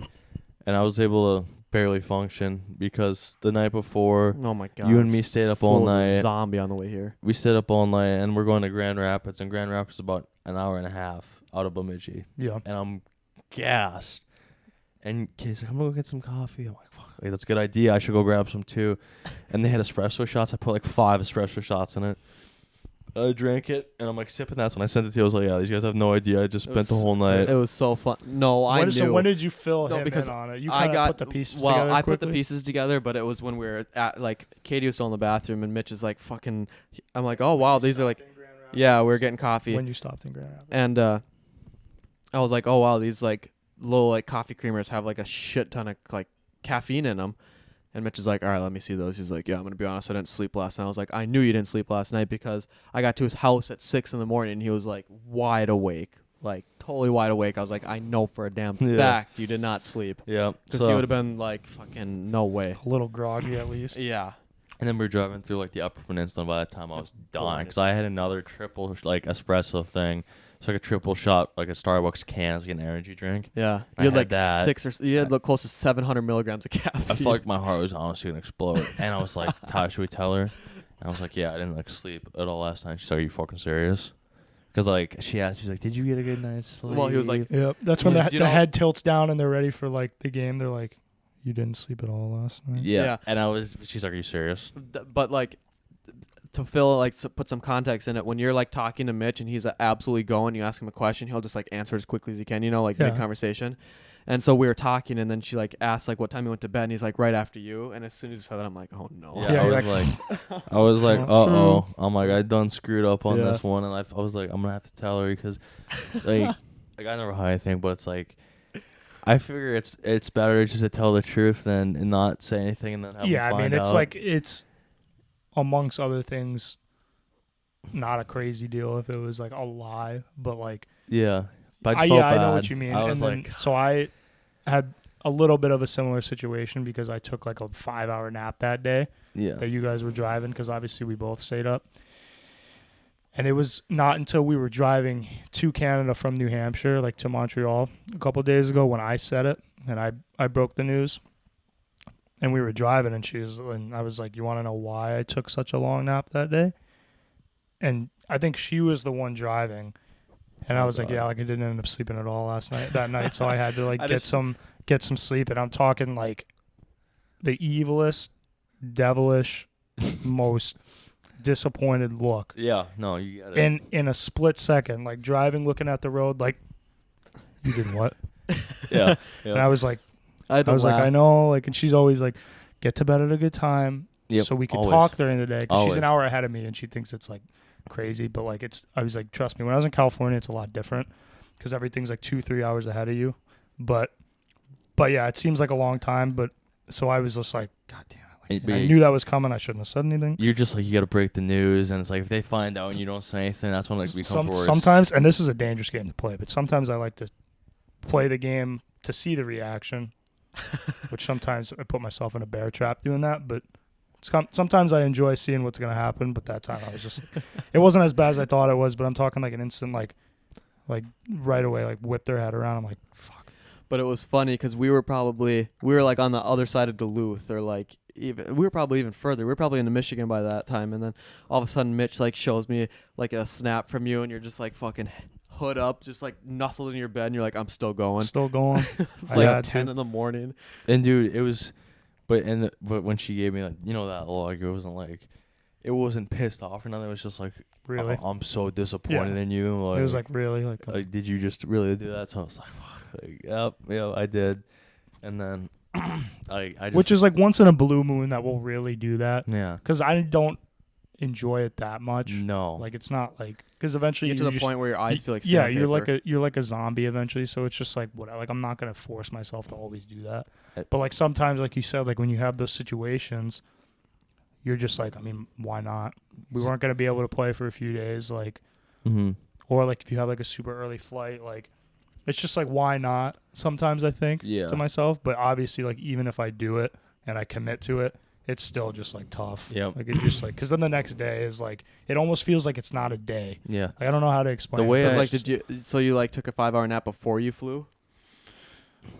And I was able to barely function because the night before, oh my god, you and me stayed up all Fool's a night. zombie on the way here. We stayed up all night, and we're going to Grand Rapids. And Grand Rapids is about an hour and a half out of Bemidji. Yeah. And I'm gassed. And Katie's like, I'm going to go get some coffee. I'm like, fuck, like, that's a good idea. I should go grab some too. And they had espresso shots. I put like 5 espresso shots in it. I drank it, and I'm like sipping that. So when I sent it to you, I was like, yeah, these guys have no idea. I just spent the whole night. It was so fun. No, I knew. So when did you fill No, him because in on it? You I kind of got put the pieces well, together I put the quickly? pieces together, but it was when we were at like Katie was still in the bathroom, and Mitch is like fucking. I'm like, oh wow, these are like, yeah, we were getting coffee, When you stopped in Grand Rapids. and I was like, oh wow, these like little like coffee creamers have like a shit ton of like caffeine in them. And Mitch is like, all right, let me see those. He's like, yeah, I'm going to be honest, I didn't sleep last night. I was like, I knew you didn't sleep last night because I got to his house at 6 in the morning and he was like wide awake, like totally wide awake. I was like, I know for a damn fact you did not sleep. Yeah. Because he would have been like, fucking no way. A little groggy at least. Yeah. And then we were driving through like the Upper Peninsula. By that time, I was dying because I had another triple like espresso thing. It's like a triple shot, like a Starbucks can, it's like an energy drink. Yeah. I You had had like that. you had like close to 700 milligrams of caffeine. I felt like my heart was honestly gonna explode, and I was like, "Ty, should we tell her?" And I was like, "Yeah, I didn't like sleep at all last night." She's like, "Are you fucking serious?" Because like she asked, she's like, "Did you get a good night's sleep?" Well, he was like, Yep. That's when Yeah, the head tilts down and they're ready for like the game. They're like, "You didn't sleep at all last night." yeah. Yeah. And she's like, "Are you serious?" but like to fill like put some context in it, when you're like talking to Mitch and he's absolutely going, you ask him a question, he'll just like answer as quickly as he can, you know, like Yeah. mid conversation. And so we were talking, and then she like asked like what time he went to bed, and he's like right after you. And as soon as he said that, I'm like, oh no. Yeah, Yeah, I you're was I was like, Not "Uh-oh." I'm like, I done screwed up on Yeah. this one, and I was like, I'm gonna have to tell her because, like, I never hide anything, but it's like, I figure it's better just to tell the truth than not say anything and then have Yeah, them I mean, find it's out. like it's amongst other things, not a crazy deal if it was like a lie, but like yeah. But I I just felt know bad. what you mean. I was and then, like, so I had a little bit of a similar situation because I took like a 5-hour nap that day yeah. that you guys were driving because obviously we both stayed up. And it was not until we were driving to Canada from New Hampshire, like to Montreal, a couple of days ago when I said it and I broke the news. And we were driving and I was like, you want to know why I took such a long nap that day? And I think she was the one driving. And I was like, yeah, like I didn't end up sleeping at all that night. So I had to like get some sleep. And I'm talking like the evilest, devilish, most disappointed look. Yeah, no, you get it. In a split second, like driving, looking at the road, like, you did what? yeah. And I was like, I like, I know, like, and she's always like, get to bed at a good time Yep, so we can always. talk during the day. Because she's Always. an hour ahead of me and she thinks it's like crazy, but like I was like, trust me, when I was in California, it's a lot different because everything's like 2-3 hours ahead of you. But yeah, it seems like a long time. But so I was just like, God damn it. Like, I knew that was coming. I shouldn't have said anything. You're just like, you got to break the news, and it's like if they find out and you don't say anything, that's when like becomes worse. Sometimes, and this is a dangerous game to play, but sometimes I like to play the game to see the reaction, which sometimes I put myself in a bear trap doing that. But sometimes I enjoy seeing what's going to happen. But that time I was just, it wasn't as bad as I thought it was. But I'm talking like an instant, like right away, like whip their head around. I'm like, fuck. But it was funny because we were like on the other side of Duluth, or like we were probably even further. We were probably into Michigan by that time. And then all of a sudden Mitch like shows me like a snap from you, and you're just like fucking hood up, just like nestled in your bed, and you're like, I'm still going. Still going. It's I like had 10 to. in the morning. And dude, it was, but when she gave me like, you know, that log, it wasn't pissed off or nothing. It was just like, Really? I'm so disappointed in you. Like, It was like really like did you just really do that? So I was like, fuck, yep, I did. And then I just, which is like once in a blue moon that will really do that. yeah, Because I don't enjoy it that much. no, Like it's not like because eventually You get to the just, point where your eyes feel like yeah, sandpaper. you're like a zombie eventually. So it's just like what like I'm not gonna force myself to always do that. I- But like sometimes, like you said, like when you have those situations, you're just like, I mean, why not? We weren't gonna be able to play for a few days, like, mm-hmm. or like if you have like a super early flight, like it's just like why not? Sometimes I think Yeah. to myself, but obviously like even if I do it and I commit to it, it's still just like tough. Yep. Like it's just like because then the next day is like it almost feels like it's not a day. Yeah. Like I don't know how to explain. The way it, but I- Like, so you like took a 5-hour nap before you flew?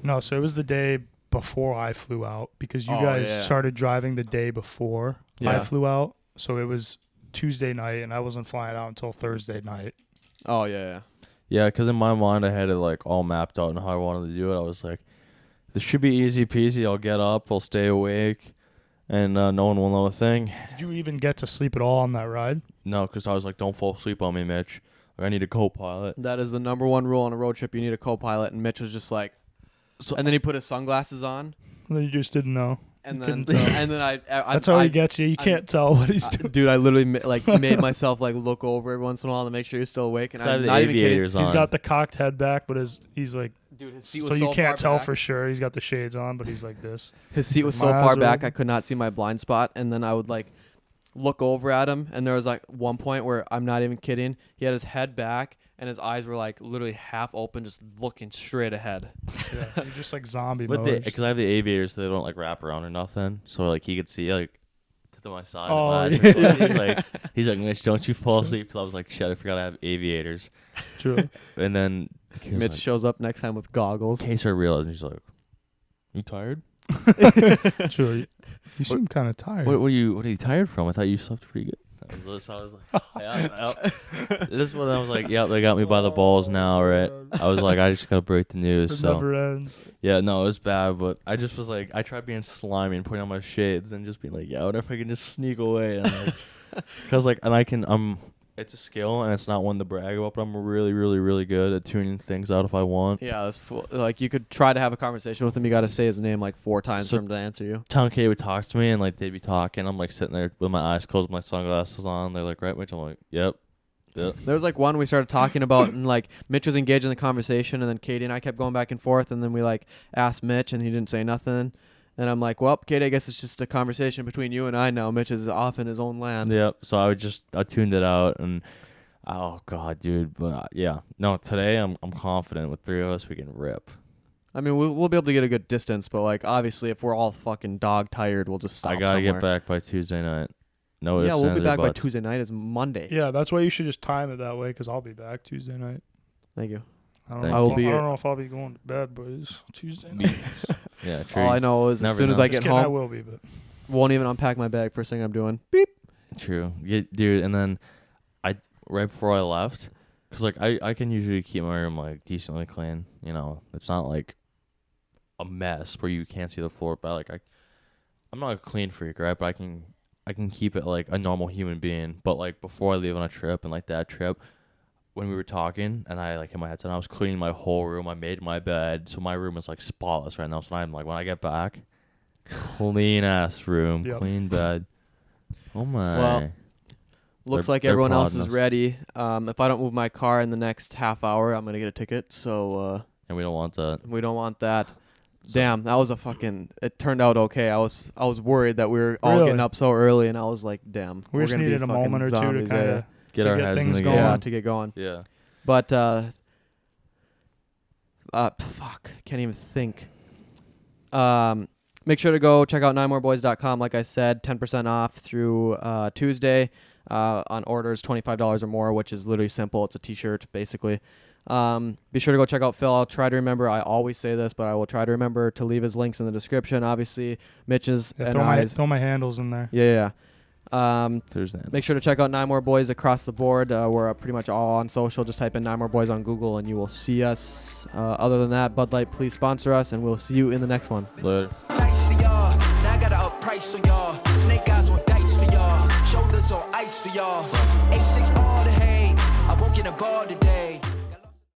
no, so it was the day before I flew out because you Oh, guys yeah. started driving the day before I Yeah. flew out. So it was Tuesday night and I wasn't flying out until Thursday night. Oh yeah. Yeah, because in my mind I had it like all mapped out and how I wanted to do it. I was like, this should be easy peasy. I'll get up, I'll stay awake, and no one will know a thing. Did you even get to sleep at all on that ride? No, because I was like, don't fall asleep on me, Mitch. Like, I need a co-pilot. That is the number one rule on a road trip. You need a co-pilot. And Mitch was just like, and then he put his sunglasses on. And then you just didn't know. And You then, couldn't tell. and then I That's how he gets you. You can't tell what he's doing. dude, I literally made myself like look over every once in a while to make sure you're still awake. And I have I'm the not even kidding. aviators on. He's got the cocked head back, but he's like, Dude, his seat so was you so can't far tell back. for sure. He's got the shades on, but he's like this. His seat was He's so like, "My far eyes are back open." I could not see my blind spot, and then I would like look over at him, and there was like one point where I'm not even kidding. He had his head back, and his eyes were like literally half open, just looking straight ahead. Yeah, you're just like zombie But mode. because I have the aviators, so they don't like wrap around or nothing. So like he could see like to my side. Oh, and yeah. he's like, Mitch, don't you fall asleep? Because I was like, shit, I forgot I have aviators. True. And then Mitch shows up next time with goggles. in case I realized, he's like, you tired? True. You seem kind of tired. What are you tired from? I thought you slept pretty good. I was like, yeah. This one I was like, yeah, they got me by the balls now, right? I was like, I just gotta break the news. It So never ends. yeah, no, it was bad, but I just was like, I tried being slimy and putting on my shades and just being like, yeah, what if I can just sneak away and like, cause like, and it's a skill and it's not one to brag about, but I'm really, really, really good at tuning things out if I want. Yeah, that's like you could try to have a conversation with him. You got to say his name like 4 times So- for him to answer you. Tom K would talk to me and like they'd be talking. I'm like sitting there with my eyes closed, my sunglasses on. They're like, right, Mitch? I'm like, yep. There was like one we started talking about, and like Mitch was engaged in the conversation, and then Katie and I kept going back and forth, and then we like asked Mitch, and he didn't say nothing. And I'm like, well, Katie, I guess it's just a conversation between you and I now. Mitch is off in his own land. Yep. So I tuned it out and oh god, dude. But yeah, no. Today I'm confident with 3 of us we can rip. I mean, we'll be able to get a good distance, but like obviously, if we're all fucking dog tired, we'll just stop. I gotta somewhere. get back by Tuesday night. No, Yeah, ifs, we'll ands, be or back by buts. Tuesday night. It's Monday. Yeah, that's why you should just time it that way, because I'll be back Tuesday night. Thank you. I don't, Thank know, I will if be- I don't know if I'll be going to bed, but it's Tuesday Me- night. Yeah, true. All I know is as Never soon as know. I Just get kidding, I home, will be, but won't even unpack my bag. First thing I'm doing, beep. True. Yeah, dude. And then right before I left, because like I can usually keep my room like decently clean. You know, it's not like a mess where you can't see the floor. But like I'm not a clean freak, right? But I can keep it like a normal human being. But like before I leave on a trip and like that trip, when we were talking and I like hit my headset, I was cleaning my whole room. I made my bed, so my room is like spotless right now. So I'm like, when I get back, clean ass room, Yep. clean bed. Oh my. Well, Looks like they're everyone else prodding is us. ready. If I don't move my car in the next half hour, I'm gonna get a ticket. So And we don't want that. we don't want that. So- Damn, that was a fucking. It turned out okay. I was worried that we were all Really? getting up so early, and I was like, damn, we we're just gonna needed be a fucking moment or two to zombies, kind yeah. of Get to our get heads in things the going. game. Yeah, to get going. Yeah. But fuck, can't even think. Make sure to go check out NymoreBoys.com. Like I said, 10% off through Tuesday on orders $25 or more, which is literally simple. It's a T-shirt basically. Be sure to go check out Phil. I'll try to remember. I always say this, but I will try to remember to leave his links in the description. Obviously, Mitch's Yeah, and throw I's. my handles in there. Yeah. Thursday. Make sure to check out Nymore Boys across the board. We're pretty much all on social. Just type in Nymore Boys on Google and you will see us. Other than that, Bud Light, please sponsor us, and we'll see you in the next one. Later. Nice for y'all. Now I got a up price on y'all. Snake eyes on dice for y'all. Shoulders on ice for y'all. A6 all the hate. I woke in a bar today.